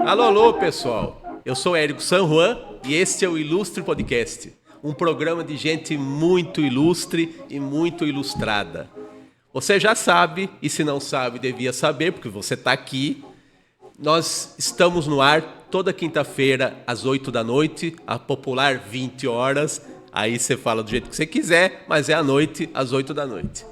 Alô, pessoal! Eu sou Érico San Juan e este é o Ilustre Podcast, um programa de gente muito ilustre e muito ilustrada. Você já sabe, e se não sabe, devia saber, porque você está aqui. Nós estamos no ar toda quinta-feira, às 8 da noite, a popular 20 horas. Aí você fala do jeito que você quiser, mas é à noite, às 8 da noite.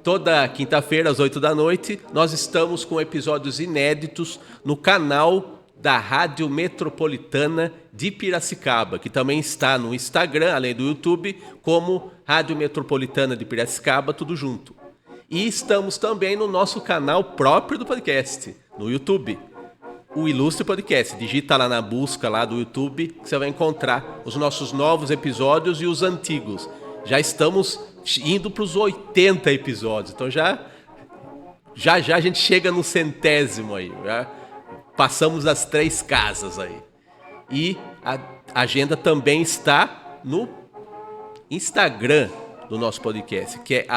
Toda quinta-feira, às 8 da noite, nós estamos com episódios inéditos no canal da Rádio Metropolitana de Piracicaba, que também está no Instagram, além do YouTube, como Rádio Metropolitana de Piracicaba, tudo junto. E estamos também no nosso canal próprio do podcast, no YouTube, o Ilustre Podcast. Digita lá na busca lá do YouTube, que você vai encontrar os nossos novos episódios e os antigos. Já estamos indo para os 80 episódios, então já a gente chega no 100º aí, já passamos as 3 casas aí. E a agenda também está no Instagram do nosso podcast, que é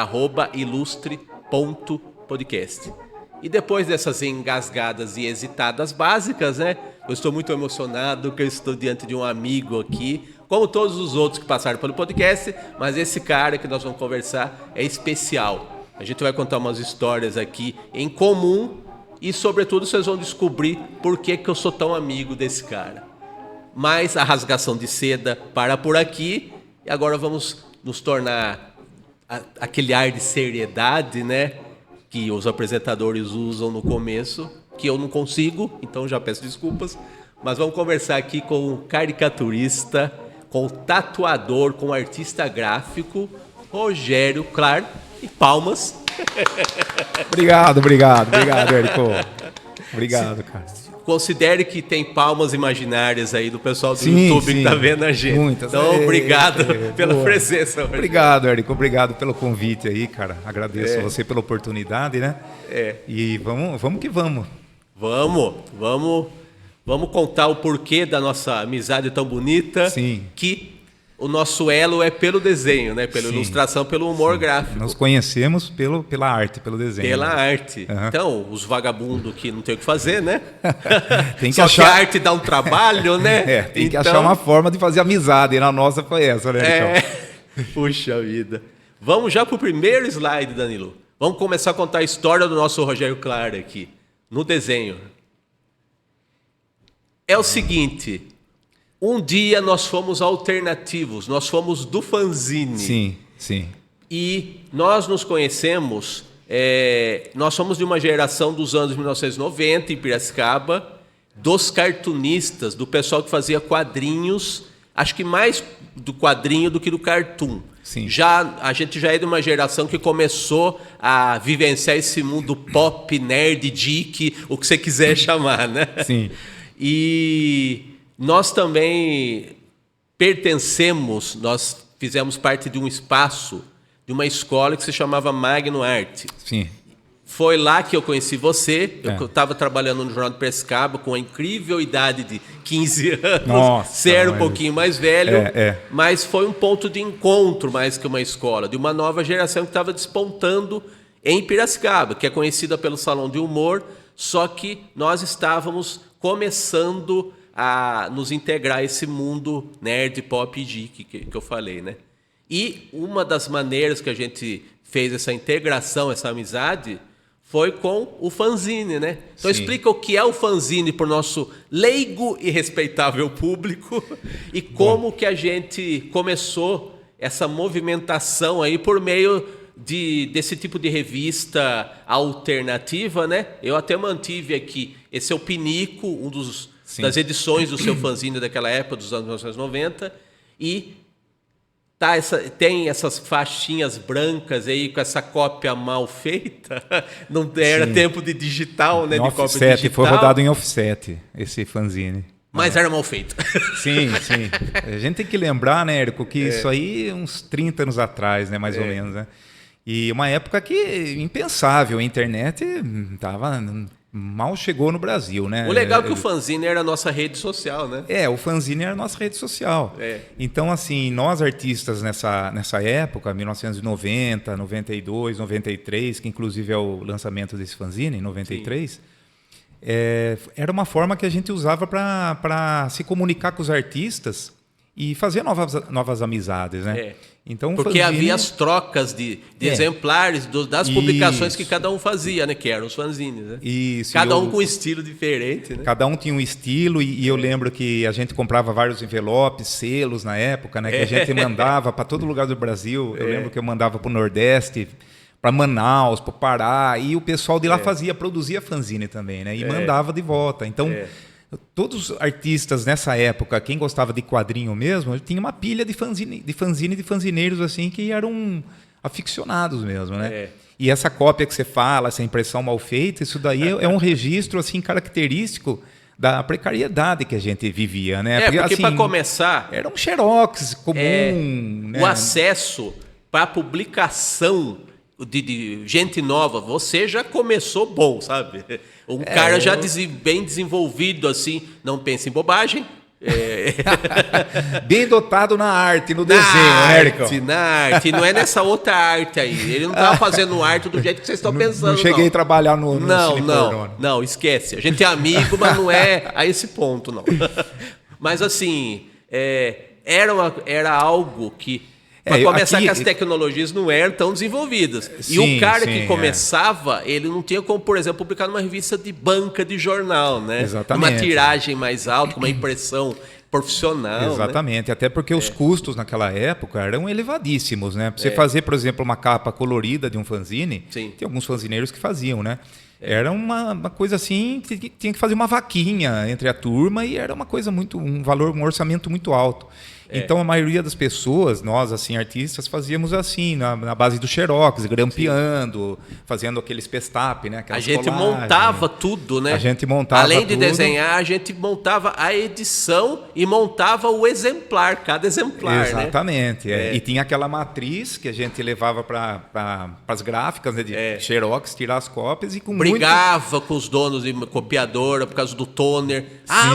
@ilustre.podcast. E depois dessas engasgadas e hesitadas básicas, né? Eu estou muito emocionado que eu estou diante de um amigo aqui, como todos os outros que passaram pelo podcast, mas esse cara que nós vamos conversar é especial. A gente vai contar umas histórias aqui em comum e, sobretudo, vocês vão descobrir por que eu sou tão amigo desse cara. Mas a rasgação de seda para por aqui e agora vamos nos tornar aquele ar de seriedade, né? Que os apresentadores usam no começo, que eu não consigo, então já peço desculpas. Mas vamos conversar aqui com o caricaturista, com o tatuador, com o artista gráfico, Rogério Clar. E palmas. Obrigado, Érico. Obrigado, cara. Considere que tem palmas imaginárias aí do pessoal do YouTube que tá vendo a gente. Muitas. Então, obrigado pela presença. Rogério. Obrigado, Érico. Obrigado pelo convite aí, cara. Agradeço a você pela oportunidade, né? E vamos que vamos. Vamos contar o porquê da nossa amizade tão bonita. Sim. Que o nosso elo é pelo desenho, né? Pela ilustração, pelo humor gráfico. Nós conhecemos pela arte, pelo desenho. Pela arte. Uhum. Então, os vagabundos que não tem o que fazer, né? Tem que Só achar... que a arte dá um trabalho, né? Tem que achar uma forma de fazer amizade. E na nossa foi essa, né? Puxa vida. Vamos já pro primeiro slide, Danilo. Vamos começar a contar a história do nosso Rogério Clar aqui, no desenho. É o seguinte... Um dia nós fomos alternativos, nós fomos do fanzine. Sim. E nós nos conhecemos, nós somos de uma geração dos anos 1990 em Piracicaba, dos cartunistas, do pessoal que fazia quadrinhos, acho que mais do quadrinho do que do cartoon. Sim. A gente já é de uma geração que começou a vivenciar esse mundo pop, nerd, geek, o que você quiser chamar, né? Sim. E... nós também pertencemos, nós fizemos parte de um espaço, de uma escola que se chamava Magno Arte. Sim. Foi lá que eu conheci você, eu estava trabalhando no Jornal de Piracicaba com a incrível idade de 15 anos, você era um pouquinho mais velho, mas foi um ponto de encontro mais que uma escola, de uma nova geração que estava despontando em Piracicaba, que é conhecida pelo Salão de Humor, só que nós estávamos começando a nos integrar a esse mundo nerd, pop e geek que eu falei, né? E uma das maneiras que a gente fez essa integração, essa amizade, foi com o fanzine, né? Então explica o que é o fanzine para o nosso leigo e respeitável público e como que a gente começou essa movimentação aí por meio desse tipo de revista alternativa, né? Eu até mantive aqui, esse é o Pinico, das edições do seu fanzine daquela época, dos anos 1990, e tem essas faixinhas brancas aí com essa cópia mal feita. Não era tempo de digital, né? De offset, cópia digital. foi rodado em offset esse fanzine. Mas era mal feito. Sim, sim. A gente tem que lembrar, né, Érico, que isso aí uns 30 anos atrás, né, mais ou menos, né? E uma época que impensável, a internet mal chegou no Brasil, né? O legal é que o fanzine era a nossa rede social, né? O fanzine era a nossa rede social. Então, assim, nós artistas nessa época, 1990, 92, 93, que inclusive é o lançamento desse fanzine, em 93... era uma forma que a gente usava para se comunicar com os artistas e fazer novas amizades, né? Então, porque havia as trocas de exemplares das publicações que cada um fazia, né? Que eram os fanzines, né? Isso, cada um com um estilo diferente, né? Cada um tinha um estilo e eu lembro que a gente comprava vários envelopes, selos na época, né? Que a gente mandava para todo lugar do Brasil. Eu lembro que eu mandava para o Nordeste, para Manaus, para o Pará, e o pessoal de lá produzia fanzine também, né? E mandava de volta. Então, todos os artistas nessa época, quem gostava de quadrinho mesmo, tinha uma pilha de fanzine, de fanzineiros assim que eram aficionados mesmo, né? E essa cópia que você fala, essa impressão mal feita, isso daí é um registro assim característico da precariedade que a gente vivia, né? Porque assim, para começar, era um xerox comum, né? O acesso para a publicação de gente nova, você já começou bom, sabe? Um cara já bem desenvolvido, assim, não pensa em bobagem. Bem dotado na arte, no desenho, Érico. Na arte, não é nessa outra arte aí. Ele não estava fazendo arte do jeito que vocês estão pensando. Não cheguei a trabalhar no Não, esquece. A gente é amigo, mas não é a esse ponto, não. Mas assim, era algo que... Para começar, que as tecnologias não eram tão desenvolvidas. E o cara que começava, ele não tinha como, por exemplo, publicar numa revista de banca de jornal, né? Exatamente. Uma tiragem mais alta, com uma impressão profissional. Exatamente, né? Até porque os custos naquela época eram elevadíssimos, né? Para você fazer, por exemplo, uma capa colorida de um fanzine, tem alguns fanzineiros que faziam, né? Era uma coisa assim, que tinha que fazer uma vaquinha entre a turma e era uma coisa um orçamento muito alto. Então a maioria das pessoas, nós assim artistas, fazíamos assim, na base do xerox, grampeando, fazendo aqueles pestap, né? A gente montava tudo, né? A gente montava além de desenhar, a gente montava a edição e montava o exemplar, cada exemplar. Exatamente. E tinha aquela matriz que a gente levava para as gráficas, né, de xerox, tirar as cópias e brigava com os donos de copiadora por causa do toner.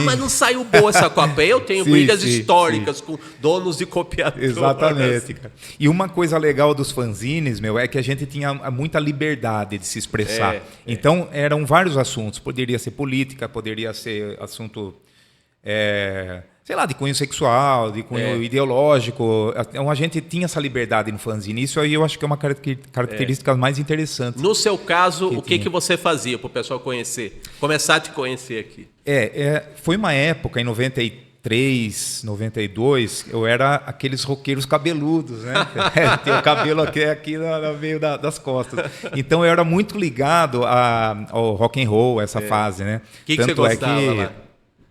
Mas não saiu boa essa cópia. Eu tenho brigas históricas com donos de copiadoras. Exatamente, cara. E uma coisa legal dos fanzines, é que a gente tinha muita liberdade de se expressar. Então, eram vários assuntos. Poderia ser política, poderia ser assunto, sei lá, de cunho sexual, de cunho ideológico. Então, a gente tinha essa liberdade no fanzine. Isso aí eu acho que é uma característica mais interessante. No seu caso, o que você fazia para o pessoal conhecer? Começar a te conhecer aqui. Foi uma época, em 93, 92, eu era aqueles roqueiros cabeludos, né? Tem o cabelo aqui no meio das costas. Então eu era muito ligado ao rock and roll, essa fase, né? O que você gostava lá?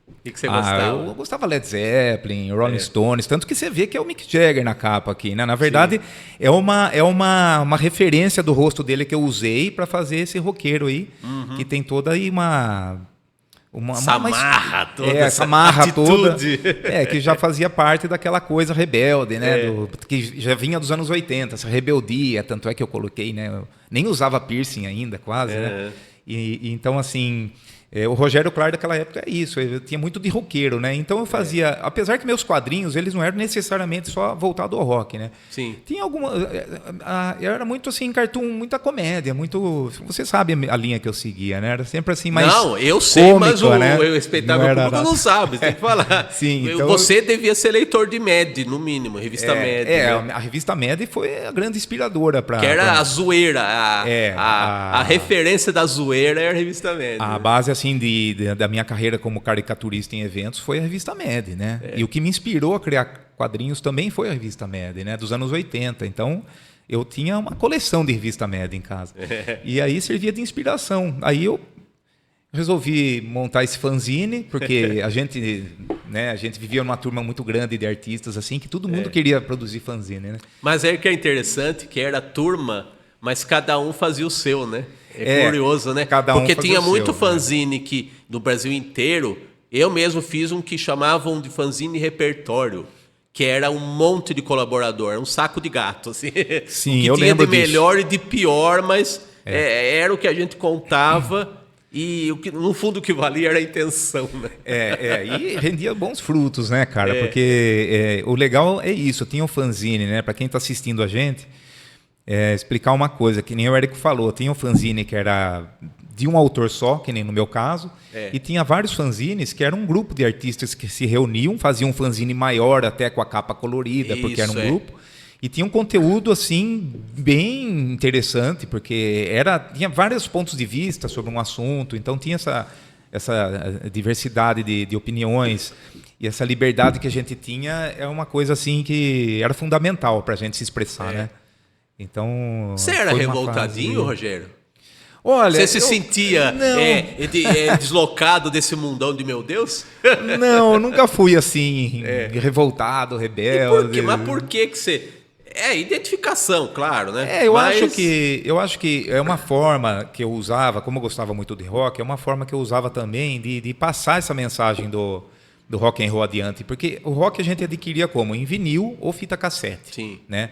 O que você gostava? Eu gostava Led Zeppelin, Rolling Stones, tanto que você vê que é o Mick Jagger na capa aqui, né? Na verdade, é uma referência do rosto dele que eu usei para fazer esse roqueiro aí, que tem toda aí essa marra toda, essa marra toda, que já fazia parte daquela coisa rebelde, né? Que já vinha dos anos 80, essa rebeldia, tanto é que eu coloquei, né? Eu nem usava piercing ainda, quase, né? E então, assim, o Rogério Clark daquela época é isso, eu tinha muito de roqueiro, né? Então eu fazia, apesar que meus quadrinhos, eles não eram necessariamente só voltados ao rock, né? Sim. Tinha alguma... Eu era muito assim, cartoon, muita comédia, muito... Você sabe a linha que eu seguia, né? Era sempre assim, mais Não, eu sei, cômica, mas o espetáculo público não sabe, você tem que falar. Sim, então... Você devia ser leitor de Mad, no mínimo, revista Mad. Né? A revista Mad foi a grande inspiradora para... Que era a zoeira, a referência da zoeira é a revista Mad. A base, assim, da minha carreira como caricaturista em eventos foi a revista Mad, né? E o que me inspirou a criar quadrinhos também foi a revista Mad, né? Dos anos 80. Então, eu tinha uma coleção de revista Mad em casa. E aí servia de inspiração. Aí eu resolvi montar esse fanzine, porque a gente vivia numa turma muito grande de artistas, assim, que todo mundo queria produzir fanzine, né? Mas é que é interessante, que era turma, mas cada um fazia o seu, né? É curioso, né? Porque tinha muito fanzine que no Brasil inteiro Eu mesmo fiz um que chamavam de fanzine repertório, que era um monte de colaborador, um saco de gato, assim. Sim, que eu tinha lembro de melhor disso. e de pior, mas era o que a gente contava e no fundo o que valia era a intenção, né? E rendia bons frutos, né, cara? Porque o legal é isso, tinha um fanzine, né? Para quem está assistindo a gente, explicar uma coisa, que nem o Érico falou, tinha um fanzine que era de um autor só, que nem no meu caso, e tinha vários fanzines que eram um grupo de artistas que se reuniam, faziam um fanzine maior, até com a capa colorida, porque era um grupo, e tinha um conteúdo assim bem interessante, porque tinha vários pontos de vista sobre um assunto, então tinha essa diversidade de opiniões, e essa liberdade que a gente tinha é uma coisa assim que era fundamental para a gente se expressar, né? Então, você era revoltadinho, Rogério? Olha, você se sentia deslocado desse mundão de meu Deus? Não, eu nunca fui assim, revoltado, rebelde. Mas por que você... identificação, claro, né? Eu acho que é uma forma que eu usava, como eu gostava muito de rock, é uma forma que eu usava também de passar essa mensagem do rock and roll adiante. Porque o rock a gente adquiria como? Em vinil ou fita cassete. Sim. Né?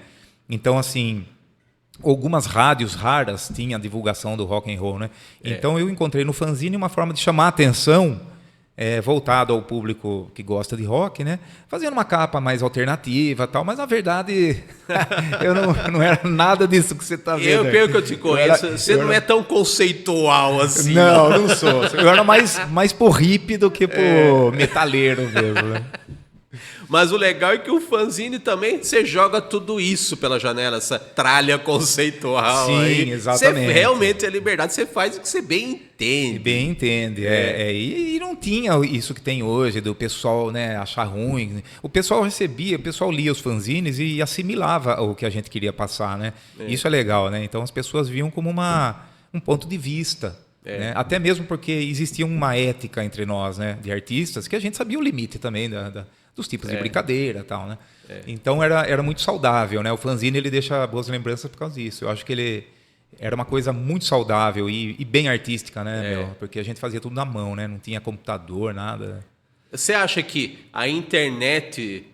Então, assim... Algumas rádios raras tinham a divulgação do rock and roll, né? Então eu encontrei no fanzine uma forma de chamar a atenção voltado ao público que gosta de rock, né? Fazendo uma capa mais alternativa, tal, mas na verdade eu não era nada disso que você está vendo. Pelo que eu te conheço, você não é tão conceitual assim. Não sou. Eu era mais por hippie do que por metaleiro mesmo, né? Mas o legal é que o fanzine também, você joga tudo isso pela janela, essa tralha conceitual. Sim, aí. exatamente. Você realmente é liberdade, você faz o que você bem entende. Bem entende. E não tinha isso que tem hoje, do pessoal, né, achar ruim. O pessoal lia os fanzines e assimilava o que a gente queria passar, né? Isso é legal, né? Então as pessoas viam como um ponto de vista. Né? Até mesmo porque existia uma ética entre nós, né, de artistas, que a gente sabia o limite também dos tipos de brincadeira e tal, né? Então era muito saudável, né? O fanzine ele deixa boas lembranças por causa disso. Eu acho que ele era uma coisa muito saudável e bem artística, né? Porque a gente fazia tudo na mão, né? Não tinha computador, nada. Você acha que a internet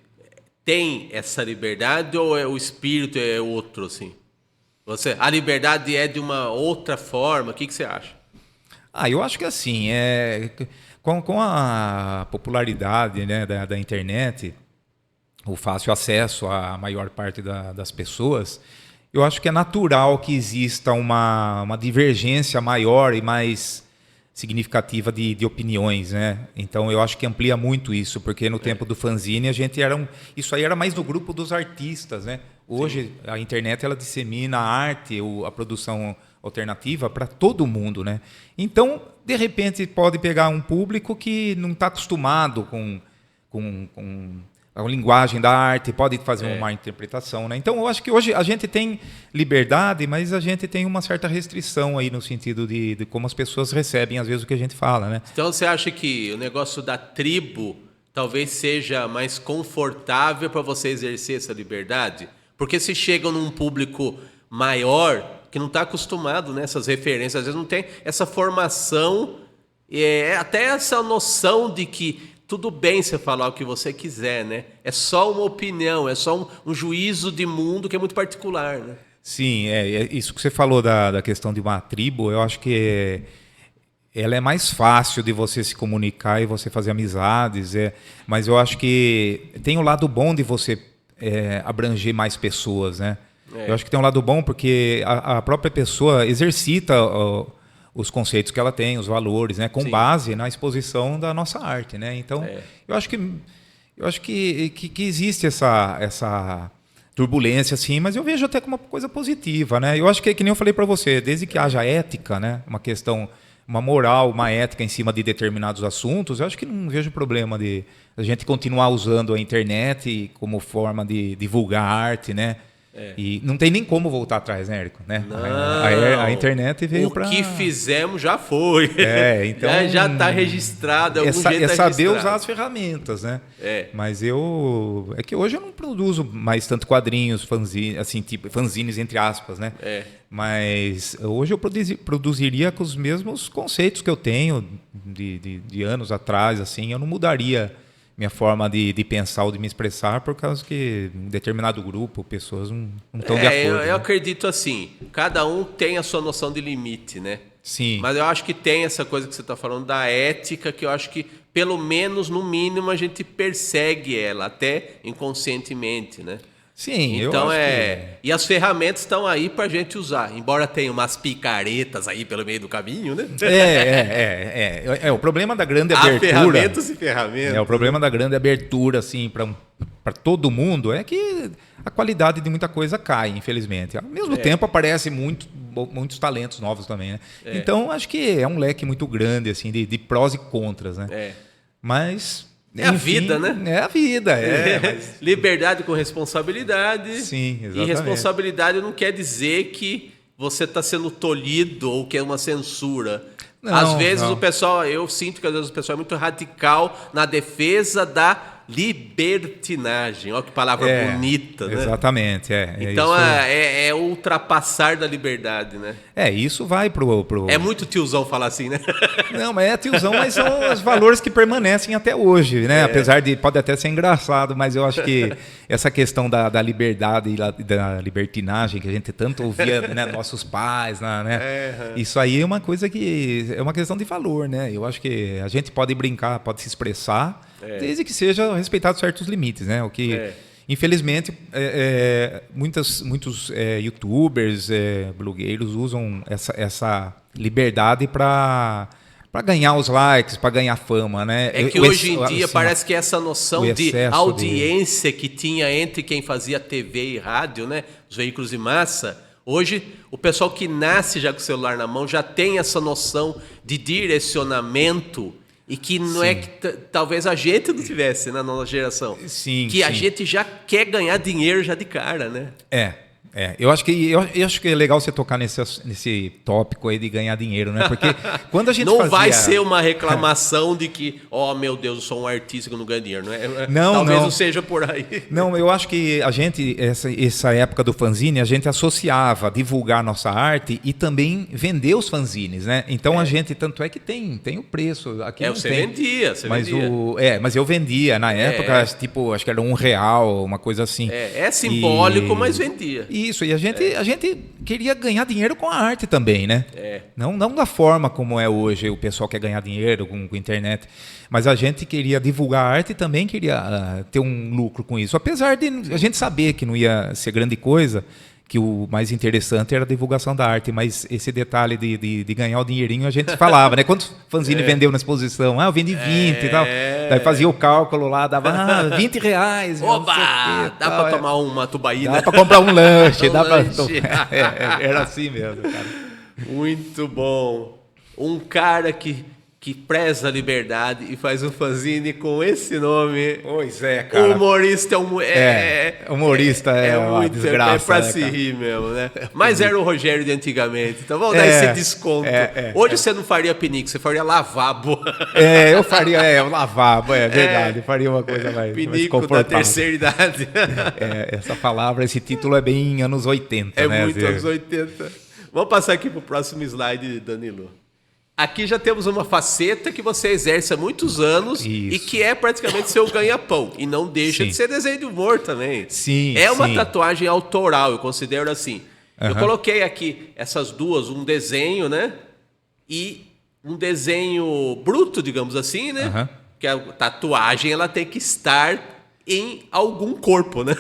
tem essa liberdade ou o espírito é outro, assim? A liberdade é de uma outra forma? O que você acha? Eu acho que assim, com a popularidade, né, da internet, o fácil acesso à maior parte das pessoas, eu acho que é natural que exista uma divergência maior e mais significativa de opiniões, né? Então eu acho que amplia muito isso, porque no tempo do fanzine a gente isso aí era mais no grupo dos artistas, né? Hoje a internet ela dissemina a arte, a produção alternativa para todo mundo, né? Então, de repente, pode pegar um público que não está acostumado com a linguagem da arte, pode fazer uma interpretação, né? Então, eu acho que hoje a gente tem liberdade, mas a gente tem uma certa restrição aí no sentido de como as pessoas recebem, às vezes, o que a gente fala, né? Então, você acha que o negócio da tribo talvez seja mais confortável para você exercer essa liberdade? Porque se chegam num público maior que não está acostumado nessas referências, às vezes não tem essa formação, até essa noção de que tudo bem você falar o que você quiser, né? É só uma opinião, é só um juízo de mundo que é muito particular, né? Sim, isso que você falou da questão de uma tribo, eu acho que ela é mais fácil de você se comunicar e você fazer amizades, mas eu acho que tem o lado bom de você abranger mais pessoas, né? Eu acho que tem um lado bom porque a própria pessoa exercita os conceitos que ela tem, os valores, né, com base na exposição da nossa arte, né? Então, eu acho que existe essa turbulência, assim, mas eu vejo até como uma coisa positiva, né? Eu acho que nem eu falei para você, desde que haja ética, né, uma moral, uma ética em cima de determinados assuntos, eu acho que não vejo problema de a gente continuar usando a internet como forma de divulgar arte, né? E não tem nem como voltar atrás, né, Érico? Né? Não. A internet veio para... O que fizemos já foi. Então... já está registrado, algum jeito é saber registrado. usar as ferramentas, né? Mas é que hoje eu não produzo mais tanto quadrinhos, fanzines, assim, tipo, fanzines entre aspas, né? Mas hoje eu produziria com os mesmos conceitos que eu tenho de anos atrás, assim, eu não mudaria minha forma de pensar ou de me expressar por causa que um determinado grupo, pessoas não estão de acordo. Eu acredito assim, cada um tem a sua noção de limite, né? Sim. Mas eu acho que tem essa coisa que você está falando da ética, que eu acho que, pelo menos, no mínimo, a gente persegue ela, até inconscientemente, né? Sim, então eu acho que... E as ferramentas estão aí para a gente usar, embora tenha umas picaretas aí pelo meio do caminho, né? O problema da grande abertura... Há ferramentas e ferramentas. O problema da grande abertura, assim, para todo mundo é que a qualidade de muita coisa cai, infelizmente. Ao mesmo tempo, aparecem muitos talentos novos também, né? Então, acho que é um leque muito grande, assim, de prós e contras, né? Mas... É a vida, né? É a vida, mas... Liberdade com responsabilidade. Sim, exatamente. E responsabilidade não quer dizer que você está sendo tolhido ou que é uma censura. Não, às vezes não. O pessoal, eu sinto que às vezes o pessoal é muito radical na defesa da libertinagem. Olha que palavra bonita, né? Exatamente, Então é o ultrapassar da liberdade, né? Isso vai pro... É muito tiozão falar assim, né? Não, mas é tiozão, mas são os valores que permanecem até hoje, né? Apesar de... Pode até ser engraçado, mas eu acho que essa questão da liberdade e da libertinagem que a gente tanto ouvia, né, nossos pais, né? Isso aí é uma coisa que... É uma questão de valor, né? Eu acho que a gente pode brincar, pode se expressar, desde que seja respeitado certos limites, né? O que... Infelizmente, muitos youtubers, blogueiros usam essa liberdade para ganhar os likes, para ganhar fama, né? É que hoje em dia parece que essa noção de audiência que tinha entre quem fazia TV e rádio, né? Os veículos de massa, hoje o pessoal que nasce já com o celular na mão já tem essa noção de direcionamento. E que não é que talvez a gente não tivesse na nossa geração. A gente já quer ganhar dinheiro já de cara, né? Eu acho que é legal você tocar nesse tópico aí de ganhar dinheiro, né? Porque quando a gente não vai ser uma reclamação de que, meu Deus, eu sou um artista que não ganho dinheiro, não é? Talvez não seja por aí. Não, eu acho que a gente, essa época do fanzine, a gente associava divulgar a nossa arte e também vender os fanzines, né? Então a gente, tanto é que tem o preço. Aqui não você tem. vendia. Mas eu vendia. Na época, tipo, acho que era R$1, uma coisa assim. É simbólico, mas vendia. Isso, e a gente queria ganhar dinheiro com a arte também, né? Não da forma como é hoje, o pessoal quer ganhar dinheiro com internet, mas a gente queria divulgar a arte e também queria ter um lucro com isso. Apesar de a gente saber que não ia ser grande coisa, que o mais interessante era a divulgação da arte, mas esse detalhe de ganhar o dinheirinho a gente falava, né? Quantos fanzine vendeu na exposição? Eu vendi 20 e tal. Daí fazia o cálculo lá, dava R$20. Oba! Dá para tomar uma tubaína. Dá para comprar um lanche. Era assim mesmo, cara. Muito bom. Um cara que preza a liberdade e faz um fanzine com esse nome. Pois é, cara. O humorista humorista é uma muito desgraça. É pra se rir mesmo, né? Mas era o Rogério de antigamente, então vamos dar esse desconto. Hoje você não faria pinico, você faria lavabo. Eu faria, lavabo, é verdade. Eu faria uma coisa mais pinico mais da terceira idade. Essa palavra, esse título é bem anos 80, né? É muito anos 80. Vamos passar aqui pro próximo slide, Danilo. Aqui já temos uma faceta que você exerce há muitos anos e que é praticamente seu ganha-pão. E não deixa de ser desenho de humor também. É uma tatuagem autoral, eu considero assim. Eu coloquei aqui essas duas, um desenho, né? E um desenho bruto, digamos assim, né? Que a tatuagem ela tem que estar em algum corpo, né?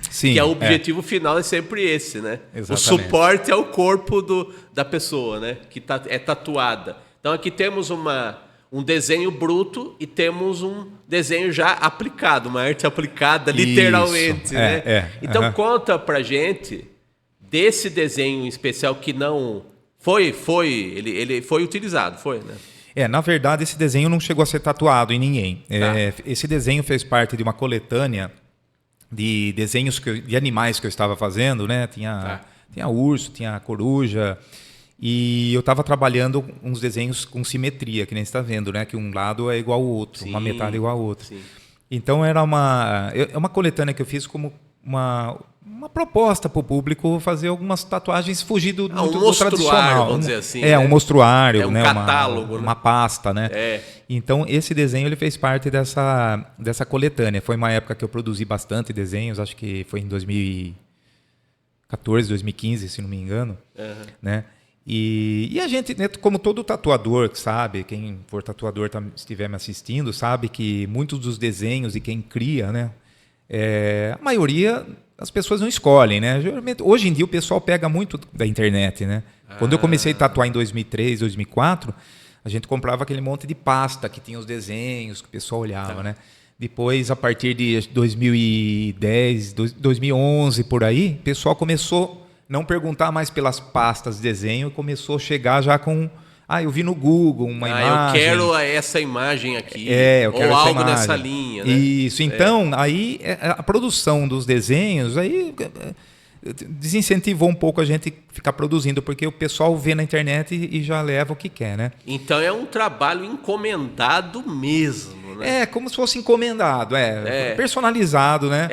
Sim, que o objetivo final é sempre esse, né? Exatamente. O suporte é o corpo da pessoa, né? Que é tatuada. Então aqui temos um desenho bruto e temos um desenho já aplicado, uma arte aplicada, literalmente, né? Então conta pra gente desse desenho em especial que não ele foi utilizado, foi, né? Na verdade, esse desenho não chegou a ser tatuado em ninguém. Esse desenho fez parte de uma coletânea de desenhos de animais que eu estava fazendo, né? Tinha urso, tinha coruja. E eu estava trabalhando uns desenhos com simetria, que nem você está vendo, né? Que um lado é igual ao outro, uma metade é igual à outra. Sim. Então era uma coletânea que eu fiz como uma proposta para o público fazer algumas tatuagens fugir do tradicional. Vamos dizer assim. Um mostruário, um né? catálogo, uma pasta, né? Então esse desenho ele fez parte dessa coletânea. Foi uma época que eu produzi bastante desenhos, acho que foi em 2014, 2015, se não me engano, né? E a gente, né, como todo tatuador que sabe, quem for tatuador estiver me assistindo, sabe que muitos dos desenhos e quem cria, né, a maioria as pessoas não escolhem, né? Geralmente, hoje em dia o pessoal pega muito da internet, né? Quando eu comecei a tatuar em 2003, 2004, a gente comprava aquele monte de pasta que tinha os desenhos que o pessoal olhava, né? Depois, a partir de 2010, 2011, por aí, o pessoal começou não perguntar mais pelas pastas de desenho, começou a chegar já com... eu vi no Google uma imagem. Eu quero essa imagem aqui. Eu quero ou essa algo imagem. Nessa linha, né? Isso. Então, aí a produção dos desenhos aí desincentivou um pouco a gente ficar produzindo, porque o pessoal vê na internet e já leva o que quer, né? Então é um trabalho encomendado mesmo, né? Como se fosse encomendado, personalizado, né?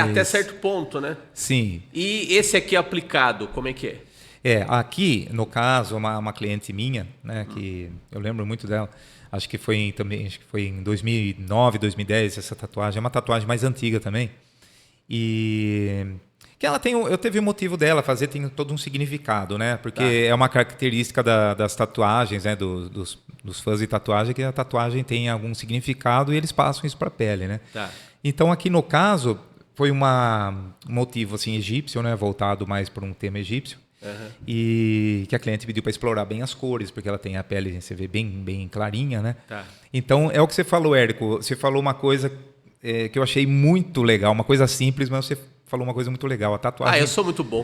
Até certo ponto, né? Sim. E esse aqui aplicado, como é que é? Aqui, no caso, uma cliente minha, né, que eu lembro muito dela, acho que foi em 2009, 2010, essa tatuagem, é uma tatuagem mais antiga também, e que ela eu teve o motivo dela fazer, tem todo um significado, né, porque é uma característica das tatuagens, né, dos fãs de tatuagem, que a tatuagem tem algum significado e eles passam isso para a pele, né. Então, aqui no caso, foi um motivo assim, egípcio, né, voltado mais para um tema egípcio. E que a cliente pediu para explorar bem as cores, porque ela tem a pele, você vê, bem clarinha, né? Então, é o que você falou, Érico. Você falou uma coisa que eu achei muito legal, uma coisa simples, mas você falou uma coisa muito legal. A tatuagem... eu sou muito bom.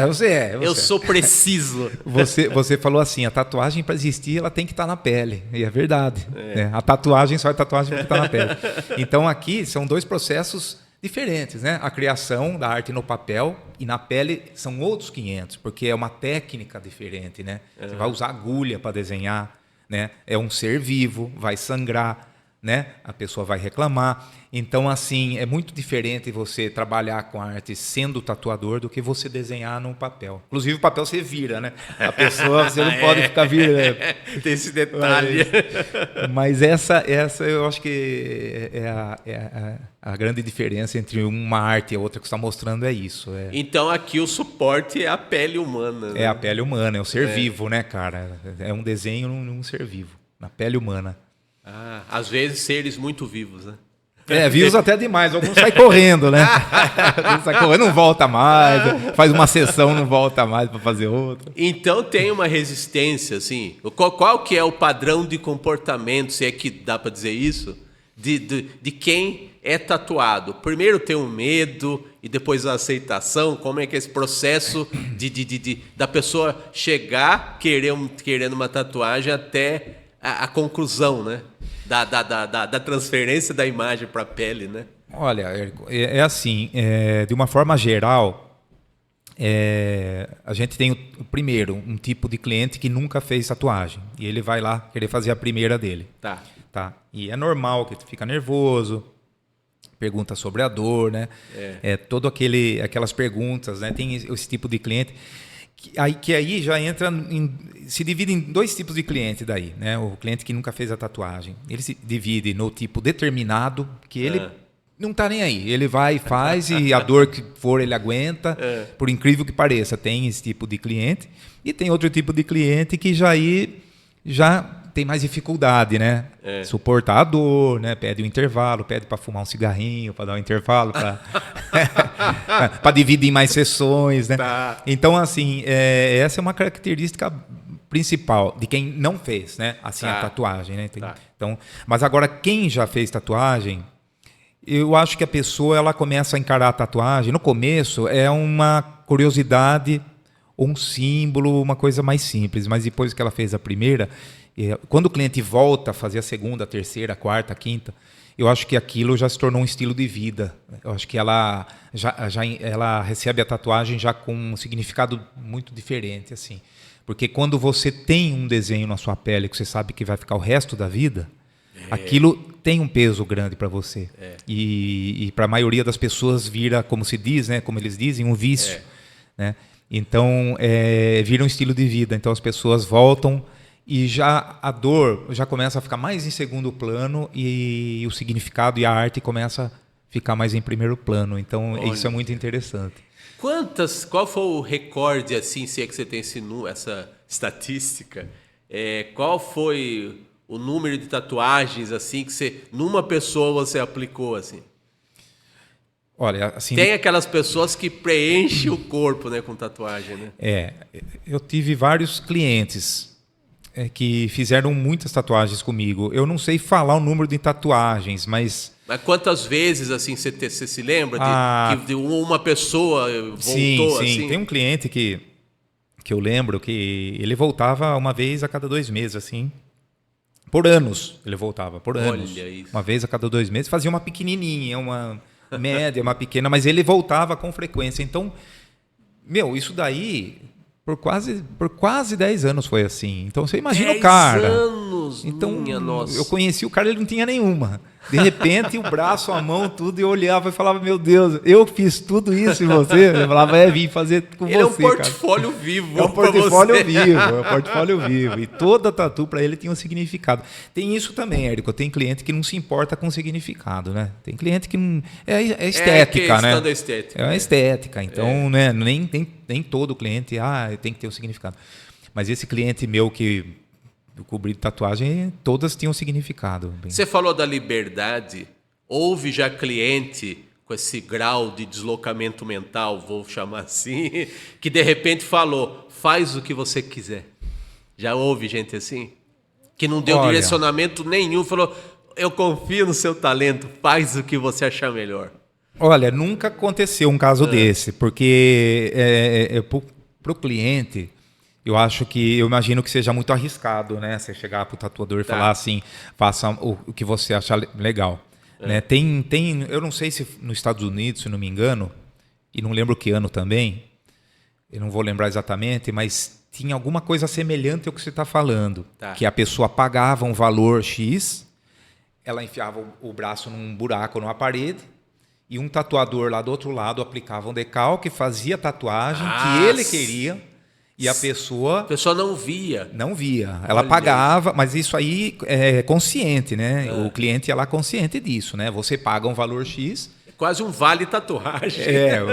Você Eu sou preciso. Você falou assim, a tatuagem, para existir, ela tem que estar na pele. E é verdade. Né? A tatuagem só é tatuagem porque está na pele. Então, aqui são dois processos diferentes, né? A criação da arte no papel e na pele são outros 500, porque é uma técnica diferente, né? Você vai usar agulha para desenhar, né? É um ser vivo, vai sangrar, né? A pessoa vai reclamar. Então, assim, é muito diferente você trabalhar com a arte sendo tatuador do que você desenhar no papel. Inclusive, o papel você vira, né? A pessoa, você não pode ficar virando. Tem esse detalhe. Mas essa eu acho que é a grande diferença entre uma arte e a outra que você está mostrando é isso. Então, aqui o suporte é a pele humana. Né? É a pele humana, é o ser vivo, né, cara? É um desenho num ser vivo, na pele humana. Às vezes, seres muito vivos, né? Vivos até demais. Alguns saem correndo, né? Sai correndo, não volta mais. Faz uma sessão, não volta mais para fazer outra. Então tem uma resistência, assim. Qual que é o padrão de comportamento, se é que dá para dizer isso, de quem é tatuado? Primeiro tem um medo e depois a aceitação. Como é que é esse processo da pessoa chegar querendo uma tatuagem até a conclusão, né? Da transferência da imagem para a pele, né? Olha, Érico, assim, de uma forma geral, a gente tem primeiro um tipo de cliente que nunca fez tatuagem e ele vai lá querer fazer a primeira dele. Tá. E é normal que ele fica nervoso, pergunta sobre a dor, né? Todo aquelas perguntas, né? Tem esse tipo de cliente que aí já entra se divide em dois tipos de cliente daí, né? O cliente que nunca fez a tatuagem, ele se divide no tipo determinado, que ele não está nem aí, ele vai e faz e a dor que for ele aguenta, por incrível que pareça, tem esse tipo de cliente. E tem outro tipo de cliente que já tem mais dificuldade, né? Suportar a dor, né? Pede um intervalo, pede para fumar um cigarrinho, para dar um intervalo, para dividir em mais sessões, né? Então, assim, essa é uma característica principal de quem não fez, né? Assim, a tatuagem, né? Então, mas agora, quem já fez tatuagem, eu acho que a pessoa ela começa a encarar a tatuagem, no começo, é uma curiosidade, um símbolo, uma coisa mais simples, mas depois que ela fez a primeira, quando o cliente volta a fazer a segunda, a terceira, a quarta, a quinta, eu acho que aquilo já se tornou um estilo de vida. Eu acho que ela ela recebe a tatuagem já com um significado muito diferente, assim. Porque quando você tem um desenho na sua pele que você sabe que vai ficar o resto da vida, aquilo tem um peso grande para você. E para a maioria das pessoas vira, como se diz, né, como eles dizem, um vício. Né? Então, vira um estilo de vida. Então, as pessoas voltam e já a dor já começa a ficar mais em segundo plano e o significado e a arte começa a ficar mais em primeiro plano. Então, isso é muito interessante. Qual foi o recorde, assim, se é que você tem essa estatística? Qual foi o número de tatuagens, assim, que numa pessoa você aplicou, assim? Olha, assim... Tem aquelas pessoas que preenchem o corpo, né, com tatuagem, né? Eu tive vários clientes que fizeram muitas tatuagens comigo. Eu não sei falar o número de tatuagens, mas... Mas quantas vezes, assim, você se lembra que uma pessoa voltou, sim, assim? Tem um cliente que eu lembro que ele voltava uma vez a cada 2 meses, assim. Por anos ele voltava, por anos. Olha isso. Uma vez a cada 2 meses. Fazia uma pequenininha, uma média, uma pequena, mas ele voltava com frequência. Então, isso daí... Por quase 10 anos foi assim. Então você imagina o cara. 10 anos, então, minha nossa. Eu conheci o cara, ele não tinha nenhuma. De repente, o braço, a mão, tudo, e eu olhava e falava, meu Deus, eu fiz tudo isso em você? Eu falava, vim fazer com ele você. É um portfólio cara. vivo. É um portfólio vivo, é um portfólio vivo. E toda tatu para ele tinha um significado. Tem isso também, Érico. Tem cliente que não se importa com o significado, né? Tem cliente que não. É estética, né? É estética. É uma estética. Então, né, nem todo cliente tem que ter um significado. Mas esse cliente meu que eu cobri de tatuagem, todas tinham significado. Você falou da liberdade. Houve já cliente com esse grau de deslocamento mental, vou chamar assim, que de repente falou, faz o que você quiser. Já houve gente assim? Que não deu direcionamento nenhum, falou, eu confio no seu talento, faz o que você achar melhor. Olha, nunca aconteceu um caso desse, porque para o cliente, eu imagino que seja muito arriscado, né? Você chegar para o tatuador e falar assim, faça o que você achar legal. Né? Eu não sei se nos Estados Unidos, se não me engano, e não lembro que ano também, eu não vou lembrar exatamente, mas tinha alguma coisa semelhante ao que você está falando, que a pessoa pagava um valor X, ela enfiava o braço num buraco numa parede, e um tatuador lá do outro lado aplicava um decalque, fazia a tatuagem que ele queria, e a pessoa não via. Não via. Ela pagava, mas isso aí é consciente, né? O cliente ia lá consciente disso, né? Você paga um valor X. É quase um vale tatuagem.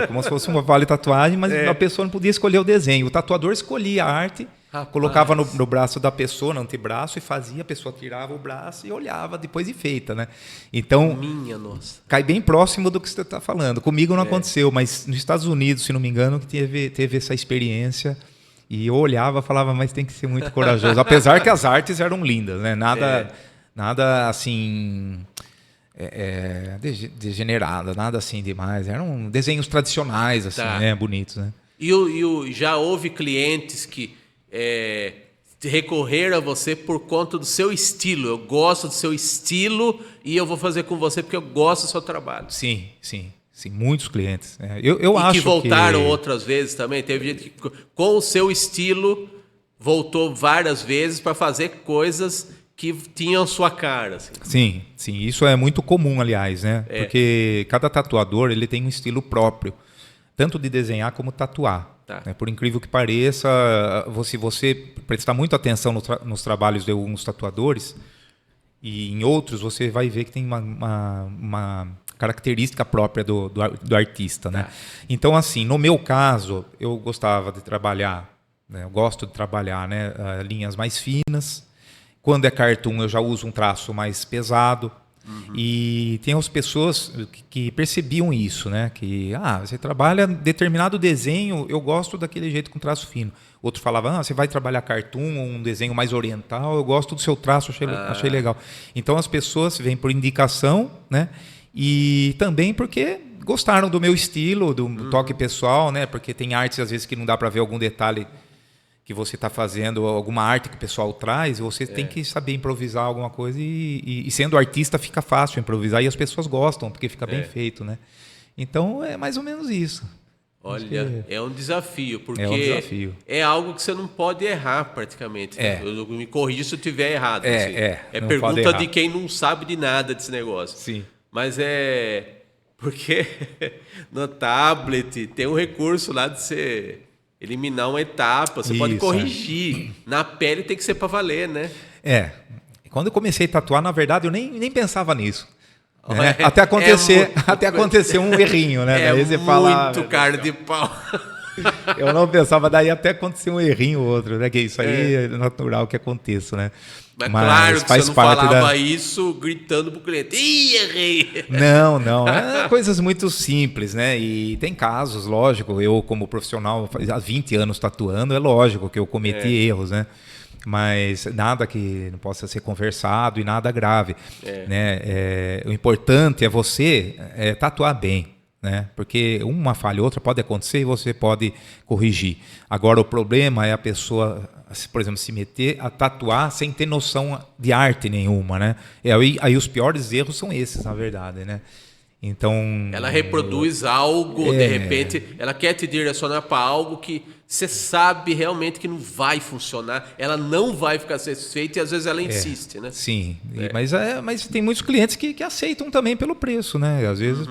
Como se fosse um vale tatuagem, mas a pessoa não podia escolher o desenho. O tatuador escolhia a arte, colocava no braço da pessoa, no antebraço, e fazia, a pessoa tirava o braço e olhava depois de feita, né? Então, minha nossa. Cai bem próximo do que você está falando. Comigo não aconteceu, mas nos Estados Unidos, se não me engano, teve essa experiência. E eu olhava e falava, mas tem que ser muito corajoso. Apesar que as artes eram lindas, né? Nada assim degenerado, nada assim demais. Eram desenhos tradicionais, assim, né? Bonitos, né? E já houve clientes que recorreram a você por conta do seu estilo. Eu gosto do seu estilo e eu vou fazer com você porque eu gosto do seu trabalho. Sim, muitos clientes. Eu acho que voltaram outras vezes também. Teve gente que, com o seu estilo, voltou várias vezes para fazer coisas que tinham sua cara. Assim. Sim. Isso é muito comum, aliás, né? Porque cada tatuador ele tem um estilo próprio, tanto de desenhar como tatuar. Né? Por incrível que pareça, se você prestar muita atenção nos trabalhos de alguns tatuadores, e em outros você vai ver que tem uma característica própria do artista, né? Então, assim, no meu caso, eu gostava de trabalhar, né? Eu gosto de trabalhar, né? Linhas mais finas. Quando é cartoon, eu já uso um traço mais pesado. E tem as pessoas que percebiam isso, né? Que você trabalha determinado desenho, eu gosto daquele jeito com traço fino. Outro falava, você vai trabalhar cartoon ou um desenho mais oriental, eu gosto do seu traço, achei legal. Então as pessoas vêm por indicação, né? E também porque gostaram do meu estilo, do toque pessoal, né? Porque tem artes às vezes que não dá para ver algum detalhe que você está fazendo, alguma arte que o pessoal traz, você tem que saber improvisar alguma coisa e sendo artista fica fácil improvisar e as pessoas gostam, porque fica bem feito, né? Então é mais ou menos isso. Olha, é um desafio, porque É um desafio. é algo que você não pode errar praticamente. Né? Eu me corrija se eu estiver errado. Assim. Não pode pergunta errar. de quem não sabe de nada desse negócio. Sim. Mas porque no tablet tem um recurso lá de você eliminar uma etapa, você pode corrigir. Na pele tem que ser para valer, né? Quando eu comecei a tatuar, na verdade, eu nem pensava nisso. Né? Até acontecer um errinho, né? É daí você muito fala, cara de pau. Eu não pensava, daí até acontecer um errinho ou outro, né? Que isso aí é natural que aconteça, né? Mas claro que faz você não parte falava isso gritando pro cliente. Ih, errei! Não. É coisas muito simples, né? E tem casos, lógico, eu como profissional há 20 anos tatuando, é lógico que eu cometi erros, né? Mas nada que não possa ser conversado e nada grave. Né? O importante é você tatuar bem. Né? Porque uma falha ou outra pode acontecer e você pode corrigir. Agora o problema é a pessoa, por exemplo, se meter a tatuar sem ter noção de arte nenhuma, né? Aí os piores erros são esses, na verdade, né? Então ela reproduz algo, de repente, ela quer te direcionar para algo que você sabe realmente que não vai funcionar, ela não vai ficar satisfeita e às vezes ela insiste, né? Sim, mas tem muitos clientes que aceitam também pelo preço, né? Às vezes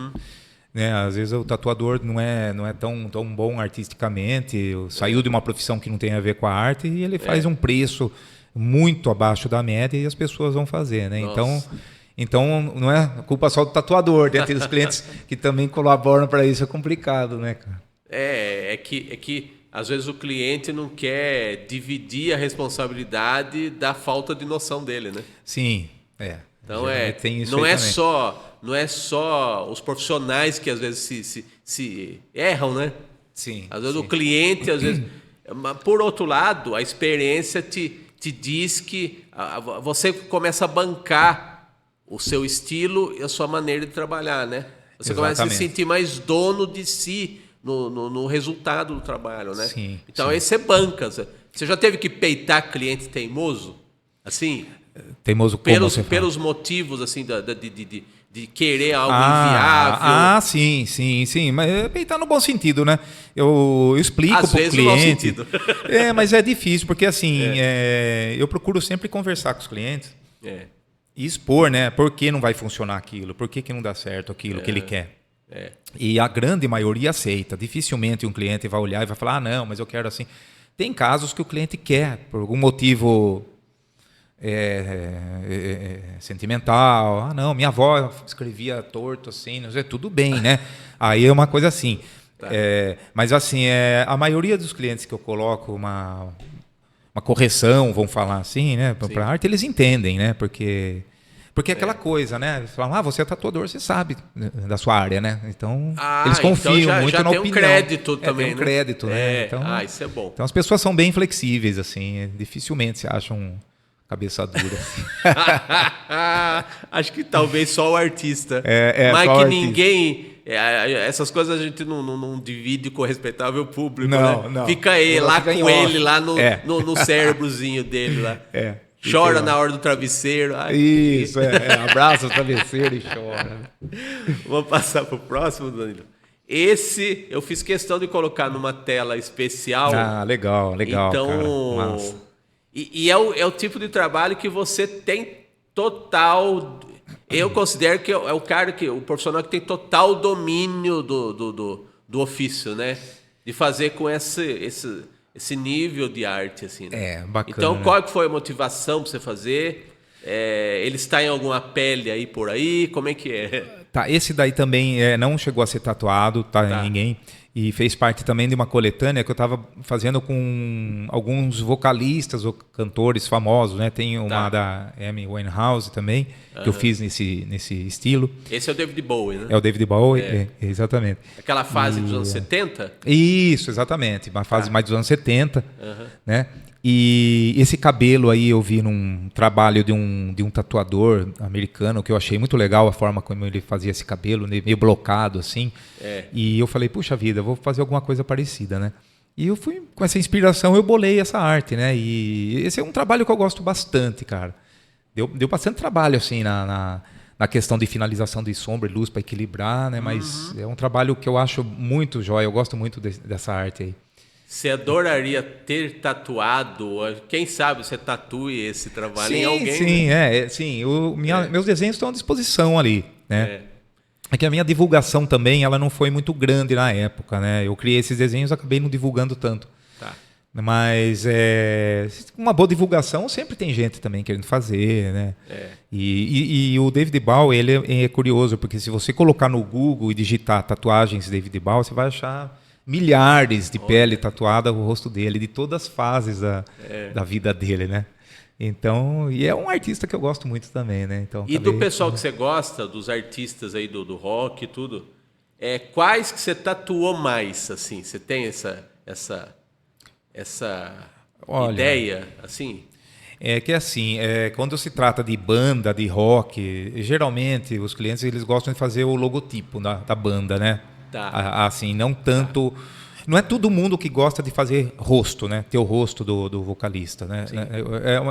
né? Às vezes o tatuador não é tão bom artisticamente, saiu de uma profissão que não tem a ver com a arte e ele faz um preço muito abaixo da média e as pessoas vão fazer, né? Então não é culpa só do tatuador, dentro dos clientes que também colaboram para isso, é complicado, né, cara? É que às vezes o cliente não quer dividir a responsabilidade da falta de noção dele, né? Sim, Então tem isso não é só os profissionais que às vezes se erram, né? Sim. Às vezes o cliente, às vezes. Por outro lado, a experiência te diz que você começa a bancar o seu estilo e a sua maneira de trabalhar, né? Você começa a se sentir mais dono de si no resultado do trabalho, né? Sim, então aí você banca. Você já teve que peitar cliente teimoso? Assim? Teimoso como pelos motivos assim de querer algo inviável. Sim, mas peitar no bom sentido, né? Eu explico para o cliente. No mau sentido. Mas é difícil, porque assim, eu procuro sempre conversar com os clientes e expor, né? Por que não vai funcionar aquilo, por que não dá certo aquilo que ele quer. E a grande maioria aceita. Dificilmente um cliente vai olhar e vai falar, não, mas eu quero assim. Tem casos que o cliente quer, por algum motivo sentimental. Não, minha avó escrevia torto assim, não sei, tudo bem, né? Aí é uma coisa assim. Tá. Mas assim, a maioria dos clientes que eu coloco uma correção, vamos falar assim, né? Para arte, eles entendem, né? Porque é aquela coisa, né? Eles falam, você é tatuador, você sabe da sua área, né? Então, eles confiam então muito já na tem opinião. Um crédito também, tem um crédito, né? Então, isso é bom. Então, as pessoas são bem flexíveis, assim. Dificilmente se acham cabeça dura. Acho que talvez só o artista. Mas que artista. Ninguém... essas coisas a gente não divide com o respeitável público, não. Fica ele lá com ele, lá no cérebrozinho dele lá. Chora na hora do travesseiro. Isso, abraça o travesseiro e chora. Vamos passar para o próximo, Danilo. Esse eu fiz questão de colocar numa tela especial. Legal, então, cara. Massa. E é o tipo de trabalho que você tem total... Eu considero que é o profissional que tem total domínio do ofício, né? De fazer com esse nível de arte, assim, né? Bacana. Então, qual que foi a motivação para você fazer? Ele está em alguma pele aí por aí? Como é que é? Tá, esse daí também não chegou a ser tatuado, tá. Ninguém. E fez parte também de uma coletânea que eu estava fazendo com alguns vocalistas ou cantores famosos, né? Tem uma da Amy Winehouse também, que eu fiz nesse estilo. Esse é o David Bowie, né? É o David Bowie, exatamente. Aquela fase dos anos 70? Isso, exatamente. Uma fase mais dos anos 70, né? E esse cabelo aí eu vi num trabalho de um tatuador americano que eu achei muito legal a forma como ele fazia esse cabelo, meio blocado assim. E eu falei, puxa vida, eu vou fazer alguma coisa parecida, né? E eu fui, com essa inspiração, eu bolei essa arte, né? E esse é um trabalho que eu gosto bastante, cara. Deu bastante trabalho, assim, na questão de finalização de sombra e luz para equilibrar, né? Mas é um trabalho que eu acho muito jóia, eu gosto muito dessa arte aí. Você adoraria ter tatuado? Quem sabe você tatue esse trabalho em Sim, alguém? sim, Né? sim. Meus desenhos estão à disposição ali, né? É. É que a minha divulgação também, ela não foi muito grande na época, né? Eu criei esses desenhos, acabei não divulgando tanto. Tá. Mas uma boa divulgação sempre tem gente também querendo fazer, né? E o David Bowie, ele é curioso, porque se você colocar no Google e digitar tatuagens David Bowie, você vai achar milhares de pele tatuada no rosto dele, de todas as fases da vida dele, né? Então, e é um artista que eu gosto muito também, né? Então, E do pessoal que você gosta, dos artistas aí do rock e tudo, quais que você tatuou mais, assim? Você tem essa Olha, ideia, assim? É que assim, quando se trata de banda, de rock, geralmente os clientes eles gostam de fazer o logotipo da banda, né? Tá. Assim, não tanto... Não é todo mundo que gosta de fazer rosto, né? Ter o rosto do vocalista, né?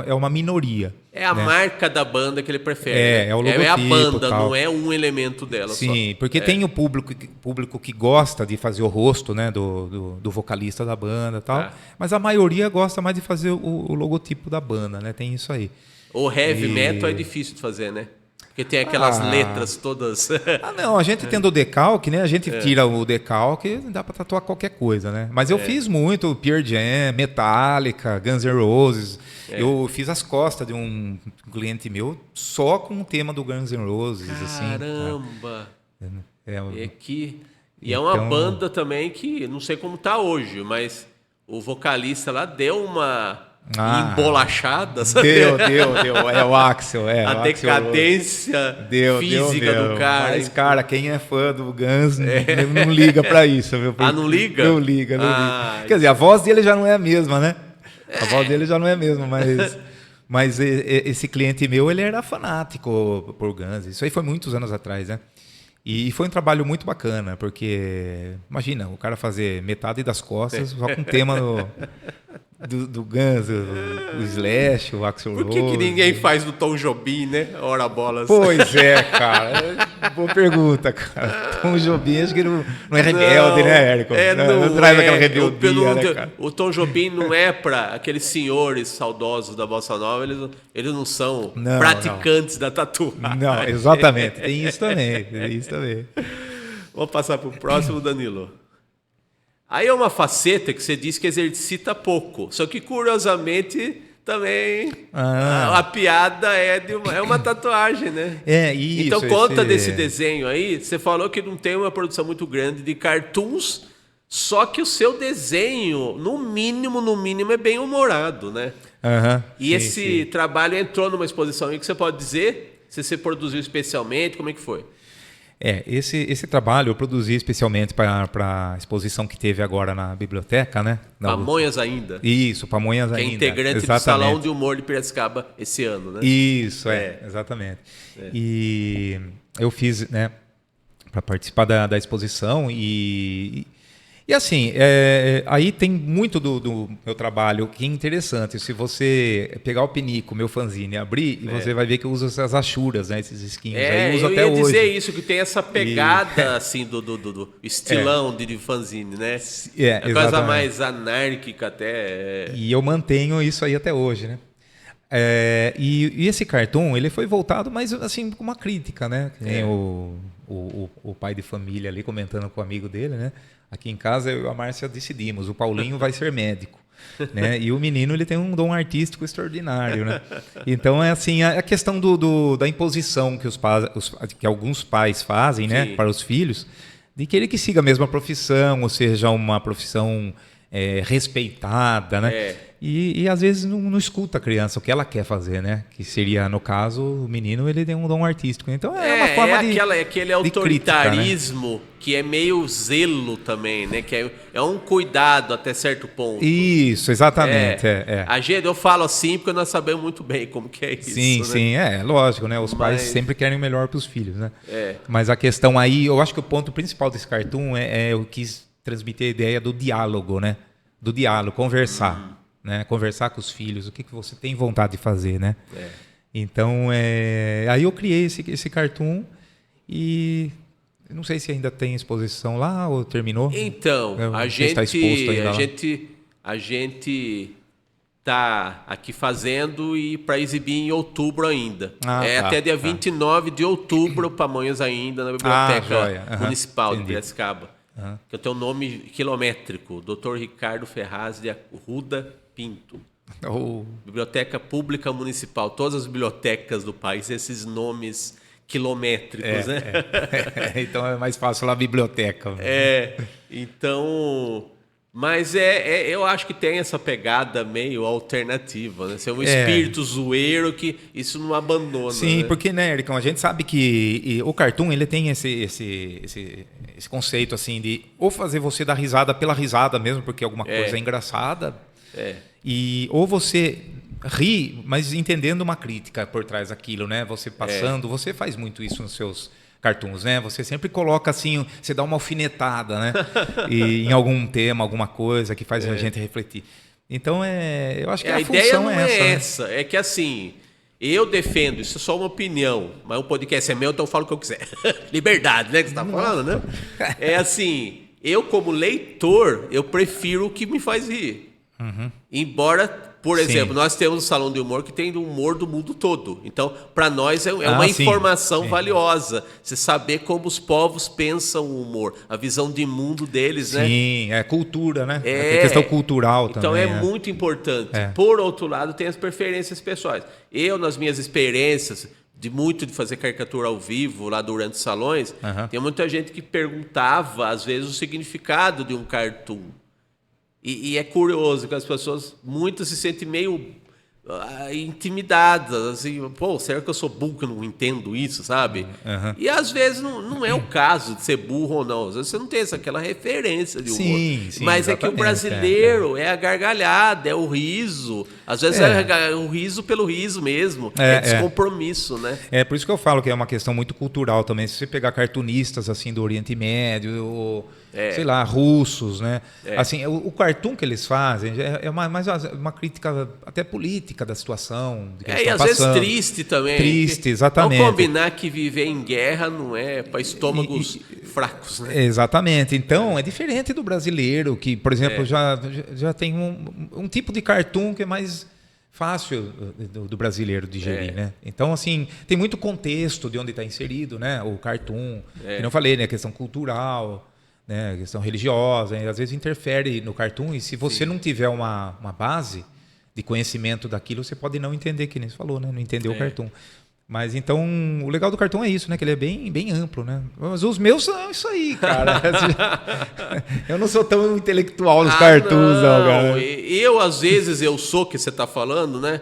É uma minoria. É a né? marca da banda que ele prefere. É o logotipo. É a banda, tal. não é um elemento dela só. Sim, porque tem o público que gosta de fazer o rosto, né? Do vocalista da banda e tal. Mas a maioria gosta mais de fazer o logotipo da banda, né? Tem isso aí. O heavy metal é difícil de fazer, né? Porque tem aquelas letras todas. Não, a gente tendo o decalque, né? A gente tira o decalque, dá pra tatuar qualquer coisa, né? Mas eu fiz muito Pearl Jam, Metallica, Guns N' Roses. Eu fiz as costas de um cliente meu só com o tema do Guns N' Roses. Caramba! Assim, E é uma banda também que, não sei como tá hoje, mas o vocalista lá deu uma... embolachada, sabe? Deu. É o Axl. A decadência física do cara. Mas, cara, quem é fã do Guns não liga pra isso, viu? Não liga? Não liga. Quer dizer, a voz dele já não é a mesma, né? A voz dele já não é a mesma, mas esse cliente meu, ele era fanático por Guns. Isso aí foi muitos anos atrás, né? E foi um trabalho muito bacana, porque, imagina, o cara fazer metade das costas só com o tema do Guns, o Slash, o Axl Rose. Por que ninguém faz do Tom Jobim, né? Ora bolas. Pois é, cara. Boa pergunta, cara. Tom Jobim, acho que não é rebelde, né, Érico? Não traz aquela rebeldia, né, cara? O Tom Jobim não é para aqueles senhores saudosos da Bossa Nova, eles não são praticantes da tatuagem. Não, exatamente. Tem isso também. Vamos passar para o próximo, Danilo. Aí é uma faceta que você diz que exercita pouco. Só que, curiosamente, também a piada é uma tatuagem, né? Isso. Então, conta desse desenho aí. Você falou que não tem uma produção muito grande de cartoons, só que o seu desenho, no mínimo, é bem humorado, né? E esse trabalho entrou numa exposição aí que você pode dizer? Se você produziu especialmente, como é que foi? Esse trabalho eu produzi especialmente para a exposição que teve agora na biblioteca, né? Pamonhas ainda. Isso, Pamonhas ainda. Que é integrante do Salão de Humor de Piracicaba esse ano, né? Isso, exatamente. E eu fiz, né, para participar da exposição e assim, aí tem muito do meu trabalho que é interessante. Se você pegar o pinico, meu fanzine, abrir, e você vai ver que eu uso essas achuras, né? Esses skins. Aí eu uso até hoje. Eu ia dizer isso, que tem essa pegada assim do estilão de fanzine, né? A coisa mais anárquica até. E eu mantenho isso aí até hoje, né? E esse cartoon, ele foi voltado, mas assim, com uma crítica, né? Tem o pai de família ali comentando com o amigo dele, né? Aqui em casa, eu e a Márcia decidimos, o Paulinho vai ser médico, né? E o menino, ele tem um dom artístico extraordinário, né? Então, é assim, a questão da imposição que alguns pais fazem, né? Para os filhos, de querer que siga a mesma profissão, ou seja, uma profissão respeitada, né? E às vezes não escuta a criança o que ela quer fazer, né? Que seria, no caso, o menino, ele tem um dom artístico. Então é uma forma aquele autoritarismo crítica, né? Que é meio zelo também, né? Que é um cuidado até certo ponto. Isso, exatamente. A gente, eu falo assim porque nós sabemos muito bem como que é isso. Sim, lógico, né? Os pais sempre querem o melhor para os filhos, né? Mas a questão aí, eu acho que o ponto principal desse cartoon eu quis transmitir a ideia do diálogo, né? do diálogo, conversar, né? Conversar com os filhos, o que você tem vontade de fazer, né? Então, aí eu criei esse cartoon e não sei se ainda tem exposição lá ou terminou. Então, a gente tá aqui fazendo e para exibir em outubro ainda. Até dia 29 de outubro, Pamonhas ainda, na Biblioteca Municipal de Piracicaba. Que eu tenho um nome quilométrico, Dr. Ricardo Ferraz de Arruda Pinto. Biblioteca Pública Municipal. Todas as bibliotecas do país, esses nomes quilométricos, né? Então é mais fácil lá a biblioteca. Então... Mas eu acho que tem essa pegada meio alternativa, né? Ser um espírito zoeiro que isso não abandona. Sim, né? Porque, né, Ericão, a gente sabe que o cartoon ele tem esse conceito assim de ou fazer você dar risada pela risada mesmo, porque alguma coisa é engraçada, ou você ri, mas entendendo uma crítica por trás daquilo, né? Você passando, você faz muito isso nos seus cartoons, né? Você sempre coloca assim, você dá uma alfinetada, né? E em algum tema, alguma coisa que faz a gente refletir. Então, eu acho que a ideia função não é essa. essa. É que assim, eu defendo, isso é só uma opinião, mas o podcast é meu, então eu falo o que eu quiser. Liberdade, né? Que você tá falando, né? É assim, eu como leitor, eu prefiro o que me faz rir. Embora... Por exemplo, nós temos um salão de humor que tem humor do mundo todo. Então, para nós é uma informação valiosa. Você saber como os povos pensam o humor, a visão de mundo deles, né? Sim, é cultura, né? É questão cultural também. Então, é muito importante. Por outro lado, tem as preferências pessoais. Eu, nas minhas experiências de fazer caricatura ao vivo, lá durante os salões, tem muita gente que perguntava, às vezes, o significado de um cartoon. E é curioso que as pessoas, muitas se sentem meio intimidadas, assim, será que eu sou burro que eu não entendo isso, sabe? E às vezes não é o caso de ser burro ou não, às vezes você não tem aquela referência de humor. Sim, mas é que o brasileiro é a gargalhada, é o riso, às vezes é o riso pelo riso mesmo, descompromisso, né? Por isso que eu falo que é uma questão muito cultural também. Se você pegar cartunistas assim do Oriente Médio, sei lá, russos, né? Assim, o cartoon que eles fazem é mais uma crítica até política da situação. Que eles e às vezes triste também. Triste, exatamente. Vamos combinar que viver em guerra não é para estômagos fracos, né? Exatamente. Então, é diferente do brasileiro, que, por exemplo, já tem um tipo de cartoon que é mais fácil do brasileiro digerir, né? Então, assim, tem muito contexto de onde está inserido, né? O cartoon, que não falei, né? A questão cultural, né? A questão religiosa, às vezes interfere no cartoon, e se você não tiver uma base de conhecimento daquilo, você pode não entender, que nem você falou, né? Não entender o cartoon. Mas então, o legal do cartoon é isso, né? Que ele é bem amplo, né? Mas os meus são isso aí, cara. Eu não sou tão intelectual nos cartoons, não, cara. Eu, às vezes, eu sou o que você está falando, né?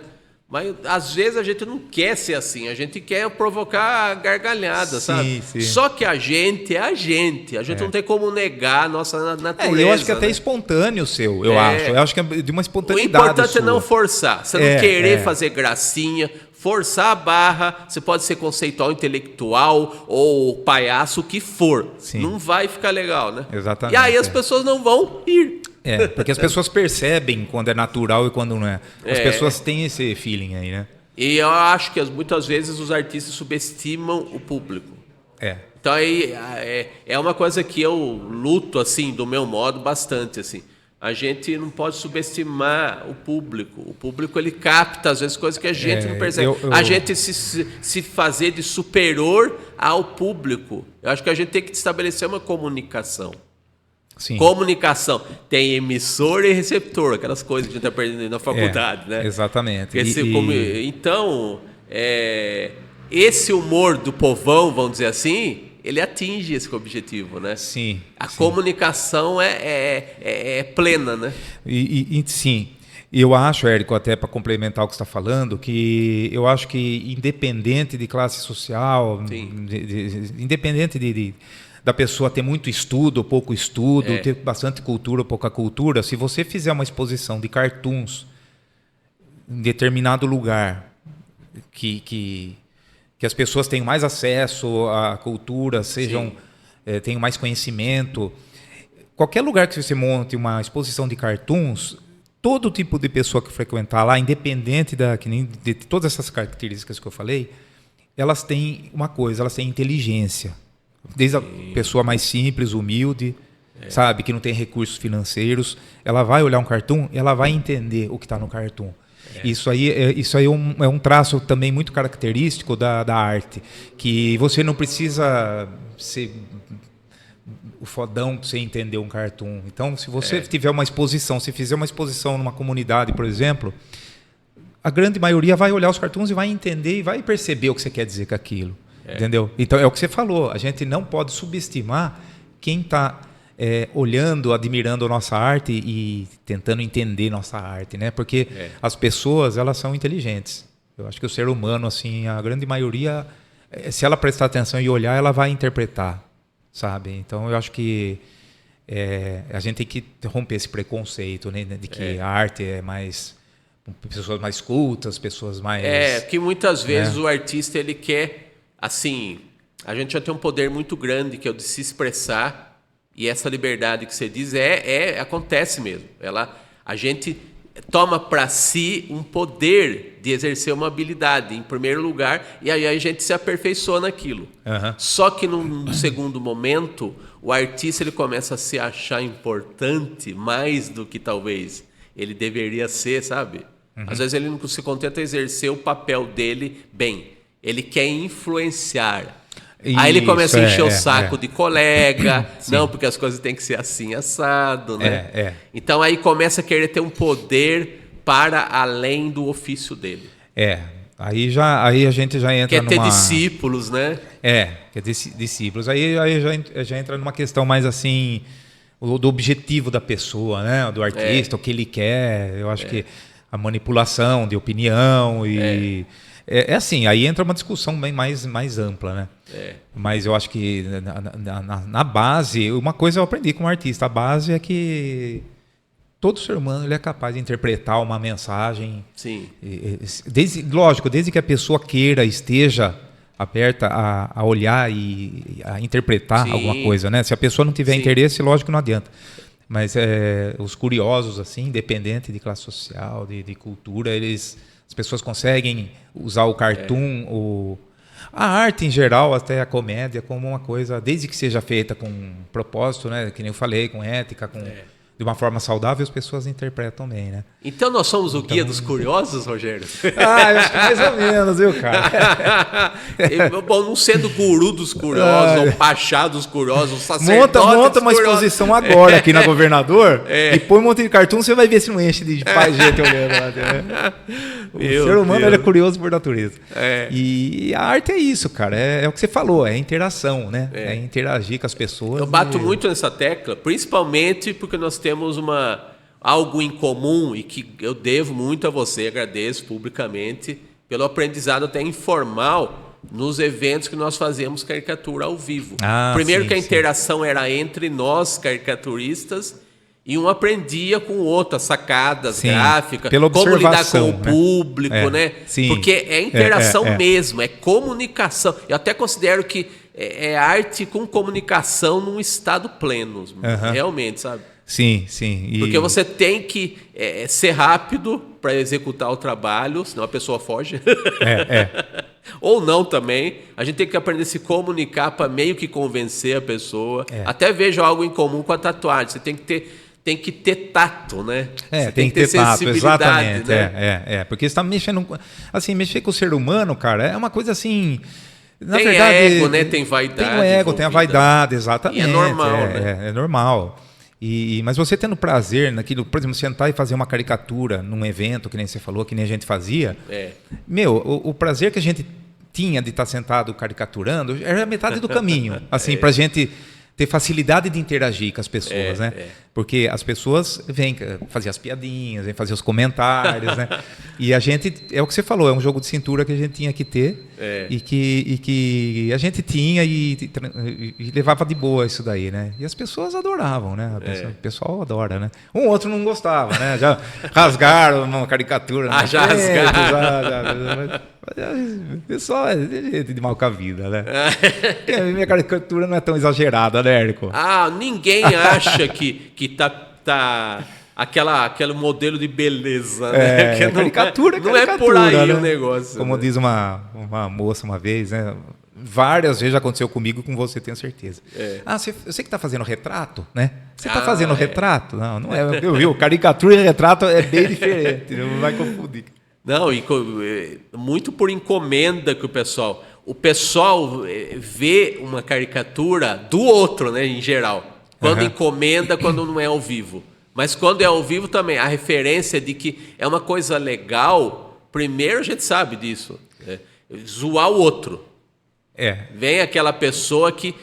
Mas, às vezes, a gente não quer ser assim. A gente quer provocar gargalhada, sabe? Sim. Só que a gente é a gente. A gente não tem como negar a nossa natureza. Eu acho que é até espontâneo o seu, eu acho. Eu acho que é de uma espontaneidade. O importante é não forçar. Você não querer fazer gracinha, forçar a barra. Você pode ser conceitual, intelectual ou palhaço, o que for. Sim. Não vai ficar legal, né? Exatamente. E aí as pessoas não vão ir. Porque as pessoas percebem quando é natural e quando não é. As pessoas têm esse feeling aí, né? E eu acho que muitas vezes os artistas subestimam o público. Então aí é uma coisa que eu luto, assim, do meu modo, bastante, assim. A gente não pode subestimar o público. O público, ele capta, às vezes, coisas que a gente não percebe. A gente se fazer de superior ao público. Eu acho que a gente tem que estabelecer uma comunicação. Sim. Comunicação. Tem emissor e receptor, aquelas coisas que a gente está aprendendo na faculdade, né? Exatamente. Então, esse humor do povão, vamos dizer assim, ele atinge esse objetivo, né? Sim. A comunicação é plena, né? Sim. Eu acho, Érico, até para complementar o que você está falando, que eu acho que independente de classe social, independente da pessoa ter muito estudo ou pouco estudo, ter bastante cultura ou pouca cultura, se você fizer uma exposição de cartoons em determinado lugar que as pessoas tenham mais acesso à cultura, tenham mais conhecimento, qualquer lugar que você monte uma exposição de cartoons, todo tipo de pessoa que frequentar lá, independente de todas essas características que eu falei, elas têm uma coisa, elas têm inteligência. Desde a pessoa mais simples, humilde, sabe, que não tem recursos financeiros, ela vai olhar um cartoon e ela vai entender o que está no cartoon. Isso aí é um traço também muito característico da arte, que você não precisa ser o fodão para você entender um cartoon. Então, se você tiver uma exposição, se fizer uma exposição numa comunidade, por exemplo, a grande maioria vai olhar os cartoons e vai entender e vai perceber o que você quer dizer com aquilo. Entendeu? Então, é o que você falou. A gente não pode subestimar quem está olhando, admirando a nossa arte e tentando entender nossa arte, né? Porque as pessoas, elas são inteligentes. Eu acho que o ser humano, assim, a grande maioria, se ela prestar atenção e olhar, ela vai interpretar, sabe? Então, eu acho que a gente tem que romper esse preconceito, né? De que a arte é mais... pessoas mais cultas, pessoas mais... que muitas vezes o artista, ele quer, assim... A gente já tem um poder muito grande, que é o de se expressar. E essa liberdade que você diz acontece mesmo. A gente toma para si um poder de exercer uma habilidade, em primeiro lugar, e aí a gente se aperfeiçoa naquilo. Só que num segundo momento, o artista ele começa a se achar importante mais do que talvez ele deveria ser, sabe? Às vezes ele não se contenta em exercer o papel dele bem. Ele quer influenciar. Aí ele começa a encher o saco de colega, não, porque as coisas têm que ser assim, assado, né? Então aí começa a querer ter um poder para além do ofício dele. Aí a gente já entra quer ter discípulos, né? Quer ter discípulos. Aí já entra numa questão mais assim, do objetivo da pessoa, né? Do artista, o que ele quer. Eu acho que a manipulação de opinião e... assim, aí entra uma discussão bem mais ampla, né? Mas eu acho que na base, uma coisa eu aprendi como artista, a base é que todo ser humano ele é capaz de interpretar uma mensagem. Sim. Lógico, desde que a pessoa queira, esteja aberta a olhar e a interpretar alguma coisa, né? Se a pessoa não tiver interesse, lógico, não adianta. Mas os curiosos, assim, independente de classe social, de cultura, as pessoas conseguem usar o cartoon, a arte em geral, até a comédia, como uma coisa, desde que seja feita com propósito, né? Que nem eu falei, com ética, de uma forma saudável, as pessoas interpretam bem, né? Então nós somos o guia dos curiosos, Rogério? Eu acho que mais ou menos, viu, cara? Bom, não sendo guru dos curiosos, ou pachá dos curiosos, sacerdote monta uma exposição agora aqui na Governador e põe um monte de cartoon, você vai ver se não enche de paz gente olhando lá. Né? O ser humano ele é curioso por natureza. E a arte é isso, cara. É o que você falou, é interação, né? É interagir com as pessoas. Eu bato muito nessa tecla, principalmente porque nós temos algo em comum e que eu devo muito a você, agradeço publicamente, pelo aprendizado até informal nos eventos que nós fazemos caricatura ao vivo. Primeiro que a interação era entre nós, caricaturistas, e um aprendia com o outro, as sacadas gráficas, como lidar com o público, né? Porque é interação mesmo, é comunicação. Eu até considero que é arte com comunicação num estado pleno, realmente, sabe? Sim. Porque você tem que ser rápido para executar o trabalho, senão a pessoa foge. Ou não também. A gente tem que aprender a se comunicar para meio que convencer a pessoa. Até vejo algo em comum com a tatuagem. Você tem que ter tato, né? Você tem que ter tato, exatamente. Né? Porque você está mexendo... Assim, mexer com o ser humano, cara, é uma coisa assim... Tem ego, né? Tem vaidade. Tem o ego, tem a vaidade, exatamente. E é normal, né? É normal. Mas você tendo prazer naquilo, por exemplo, sentar e fazer uma caricatura num evento, que nem você falou, que nem a gente fazia, o prazer que a gente tinha de estar sentado caricaturando era metade do caminho, assim, pra gente ter facilidade de interagir com as pessoas, né? Porque as pessoas vêm fazer as piadinhas, vêm fazer os comentários, né? E a gente, é o que você falou, é um jogo de cintura que a gente tinha que ter e que a gente tinha e levava de boa isso daí, né? E as pessoas adoravam, né? O pessoal adora, né? Um outro não gostava, né? Já rasgaram uma caricatura. Já rasgaram. O pessoal é gente de mal com a vida, né? A minha caricatura não é tão exagerada, né, Érico? Ninguém acha que tá aquele modelo de beleza, né? Caricatura, não é por aí, né? o negócio. Como diz uma moça uma vez, né? Várias vezes já aconteceu comigo e com você, tenho certeza. Eu sei que está fazendo retrato, né? Você está fazendo retrato? Não é. Eu vi, caricatura e retrato é bem diferente, não vai confundir. Não, muito por encomenda que o pessoal vê uma caricatura do outro, né, em geral. Quando encomenda, quando não é ao vivo. Mas quando é ao vivo também, a referência de que é uma coisa legal, primeiro a gente sabe disso, né? Zoar o outro. Vem aquela pessoa que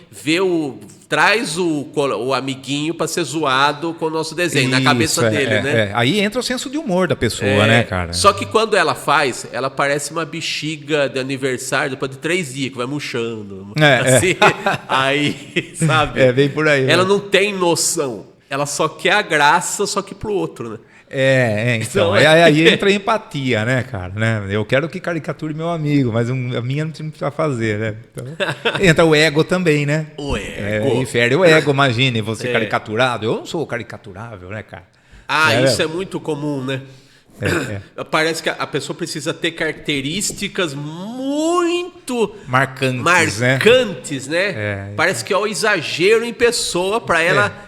traz o amiguinho para ser zoado com o nosso desenho, na cabeça dele, né? Aí entra o senso de humor da pessoa, né, cara? Só que quando ela faz, ela parece uma bexiga de aniversário depois de 3 dias, que vai murchando. Assim, aí, sabe? Bem por aí. Ela não tem noção. Ela só quer a graça, só que pro outro, né? Então, aí entra a empatia, né, cara? Né? Eu quero que caricature meu amigo, mas a minha não precisa fazer, né? Então, entra o ego também, né? O ego. Infere o ego, imagine, você caricaturado. Eu não sou caricaturável, né, cara? Isso é muito comum, né? Parece que a pessoa precisa ter características muito marcantes, né? Parece que é o exagero em pessoa para ela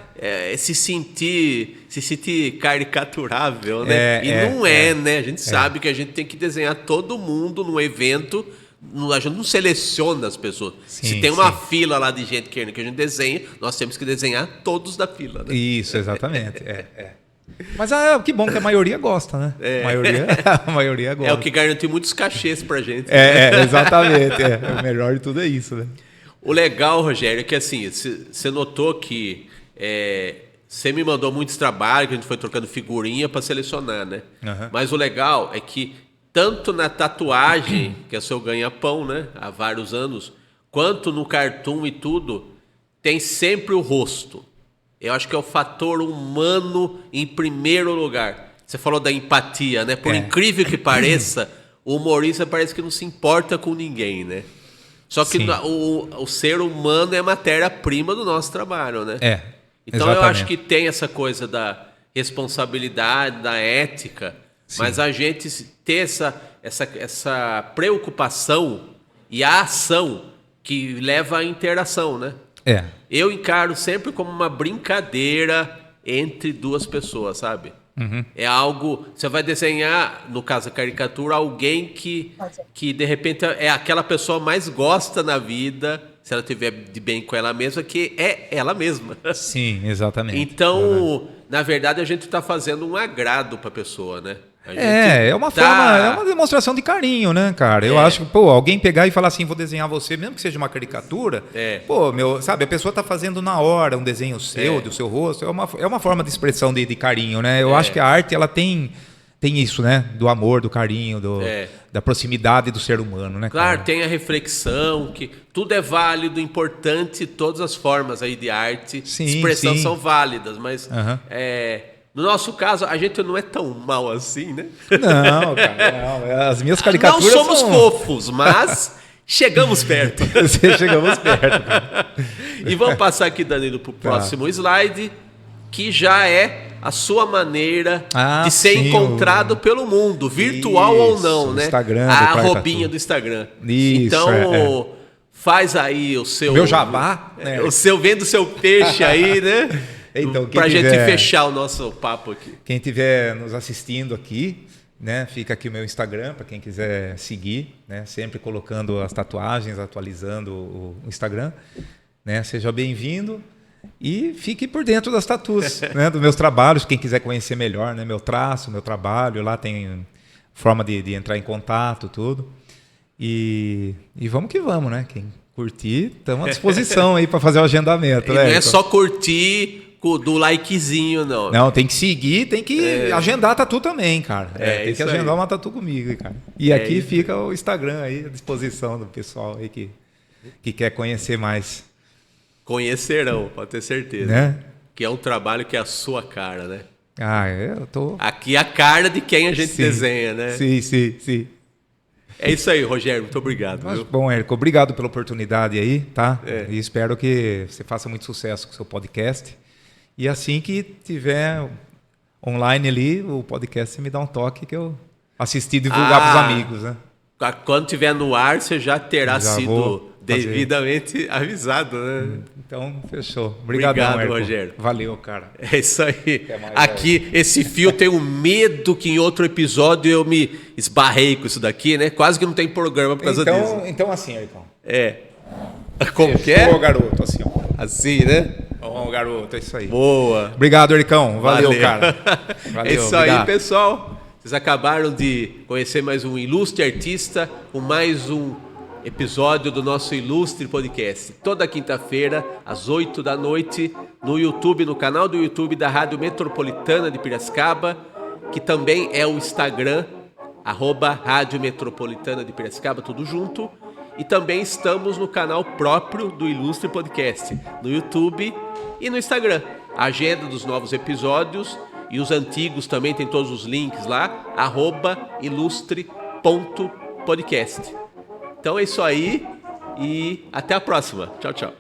se sentir caricaturável, né? Não é, né? A gente sabe que a gente tem que desenhar todo mundo no evento. A gente não seleciona as pessoas. Se tem uma fila lá de gente querendo que a gente desenhe, nós temos que desenhar todos da fila, né? Isso, exatamente. Mas que bom que a maioria gosta, né? A maioria gosta. É o que garante muitos cachês pra gente. Exatamente. O melhor de tudo é isso, né? O legal, Rogério, é que assim, você notou que você me mandou muitos trabalhos, que a gente foi trocando figurinha para selecionar, né? Mas o legal é que tanto na tatuagem, que é o seu ganha-pão, né? Há vários anos, quanto no cartoon e tudo, tem sempre o rosto. Eu acho que é o fator humano em primeiro lugar. Você falou da empatia, né? Por incrível que pareça, o humorista parece que não se importa com ninguém, né? Só que o ser humano é a matéria-prima do nosso trabalho, né? Então exatamente. Eu acho que tem essa coisa da responsabilidade, da ética, mas a gente ter essa preocupação e a ação que leva à interação, né? Eu encaro sempre como uma brincadeira entre duas pessoas, sabe? É algo... Você vai desenhar, no caso a caricatura, alguém que de repente é aquela pessoa mais gosta na vida, se ela estiver de bem com ela mesma, que é ela mesma. Sim, exatamente. Então, na verdade, a gente está fazendo um agrado para a pessoa, né? É uma forma, é uma demonstração de carinho, né, cara? Eu acho que, alguém pegar e falar assim, vou desenhar você, mesmo que seja uma caricatura, sabe, a pessoa tá fazendo na hora um desenho seu, do seu rosto, é uma forma de expressão de carinho, né? Eu acho que a arte, ela tem isso, né? Do amor, do carinho, da proximidade do ser humano, né, Claro, cara? tem a reflexão, que tudo é válido, importante, todas as formas aí de arte, expressão são válidas, mas... No nosso caso, a gente não é tão mal assim, né? Não, cara, não. As minhas caricaturas não somos fofos, mas chegamos perto. Chegamos perto, cara. E vamos passar aqui, Danilo, para o próximo slide, que já é a sua maneira de ser encontrado pelo mundo, virtual ou não, né? Instagram, a arrobinha do Instagram. Isso, então, faz aí o seu... Meu jabá. Né? Vendo o seu peixe aí, né? Então, pra gente fechar o nosso papo aqui. Quem estiver nos assistindo aqui, né, fica aqui o meu Instagram para quem quiser seguir, né, sempre colocando as tatuagens, atualizando o Instagram, né, seja bem-vindo e fique por dentro das tatuas, né, dos meus trabalhos, quem quiser conhecer melhor, né, meu traço, meu trabalho, lá tem forma de entrar em contato, tudo. E vamos que vamos, né? Quem curtir, estamos à disposição aí para fazer o agendamento. Né? Não é só curtir do likezinho, não. Não, tem que seguir, tem que agendar a tatu também, cara. Tem que agendar uma tatu comigo, cara. E aqui fica o Instagram aí à disposição do pessoal aí que quer conhecer mais. Conhecerão, pode ter certeza. Né? Que é um trabalho que é a sua cara, né? Eu tô... Aqui é a cara de quem a gente desenha, né? Sim. É isso aí, Rogério. Muito obrigado. Mas, Viu? bom, Érico, obrigado pela oportunidade aí, tá? É. E espero que você faça muito sucesso com o seu podcast. E assim que tiver online ali, o podcast, você me dá um toque que eu assisti e divulgar para os amigos, né? Quando tiver no ar, você já terá Já sido vou fazer. devidamente avisado, né? Então, fechou. Obrigado, Érico. Rogério. Valeu, cara. É isso aí. mais, Aqui, esse fio, eu tenho medo que em outro episódio eu me esbarrei com isso daqui, né? Quase que não tem programa por causa disso. Então assim, Érico. É. Como que é? Fechou, garoto, assim, ó. Assim, né? Bom, garoto, é isso aí. Boa. Obrigado, Ericão. Valeu, cara. Valeu, É isso obrigado. aí, pessoal. Vocês acabaram de conhecer mais um ilustre artista com mais um episódio do nosso ilustre podcast. Toda quinta-feira, às 8 da noite, no YouTube, no canal do YouTube da Rádio Metropolitana de Piracicaba, que também é o Instagram, @Rádio Metropolitana de Piracicaba, tudo junto. E também estamos no canal próprio do Ilustre Podcast, no YouTube e no Instagram. A agenda dos novos episódios e os antigos também tem todos os links lá, @ilustre.podcast. Então é isso aí e até a próxima. Tchau, tchau.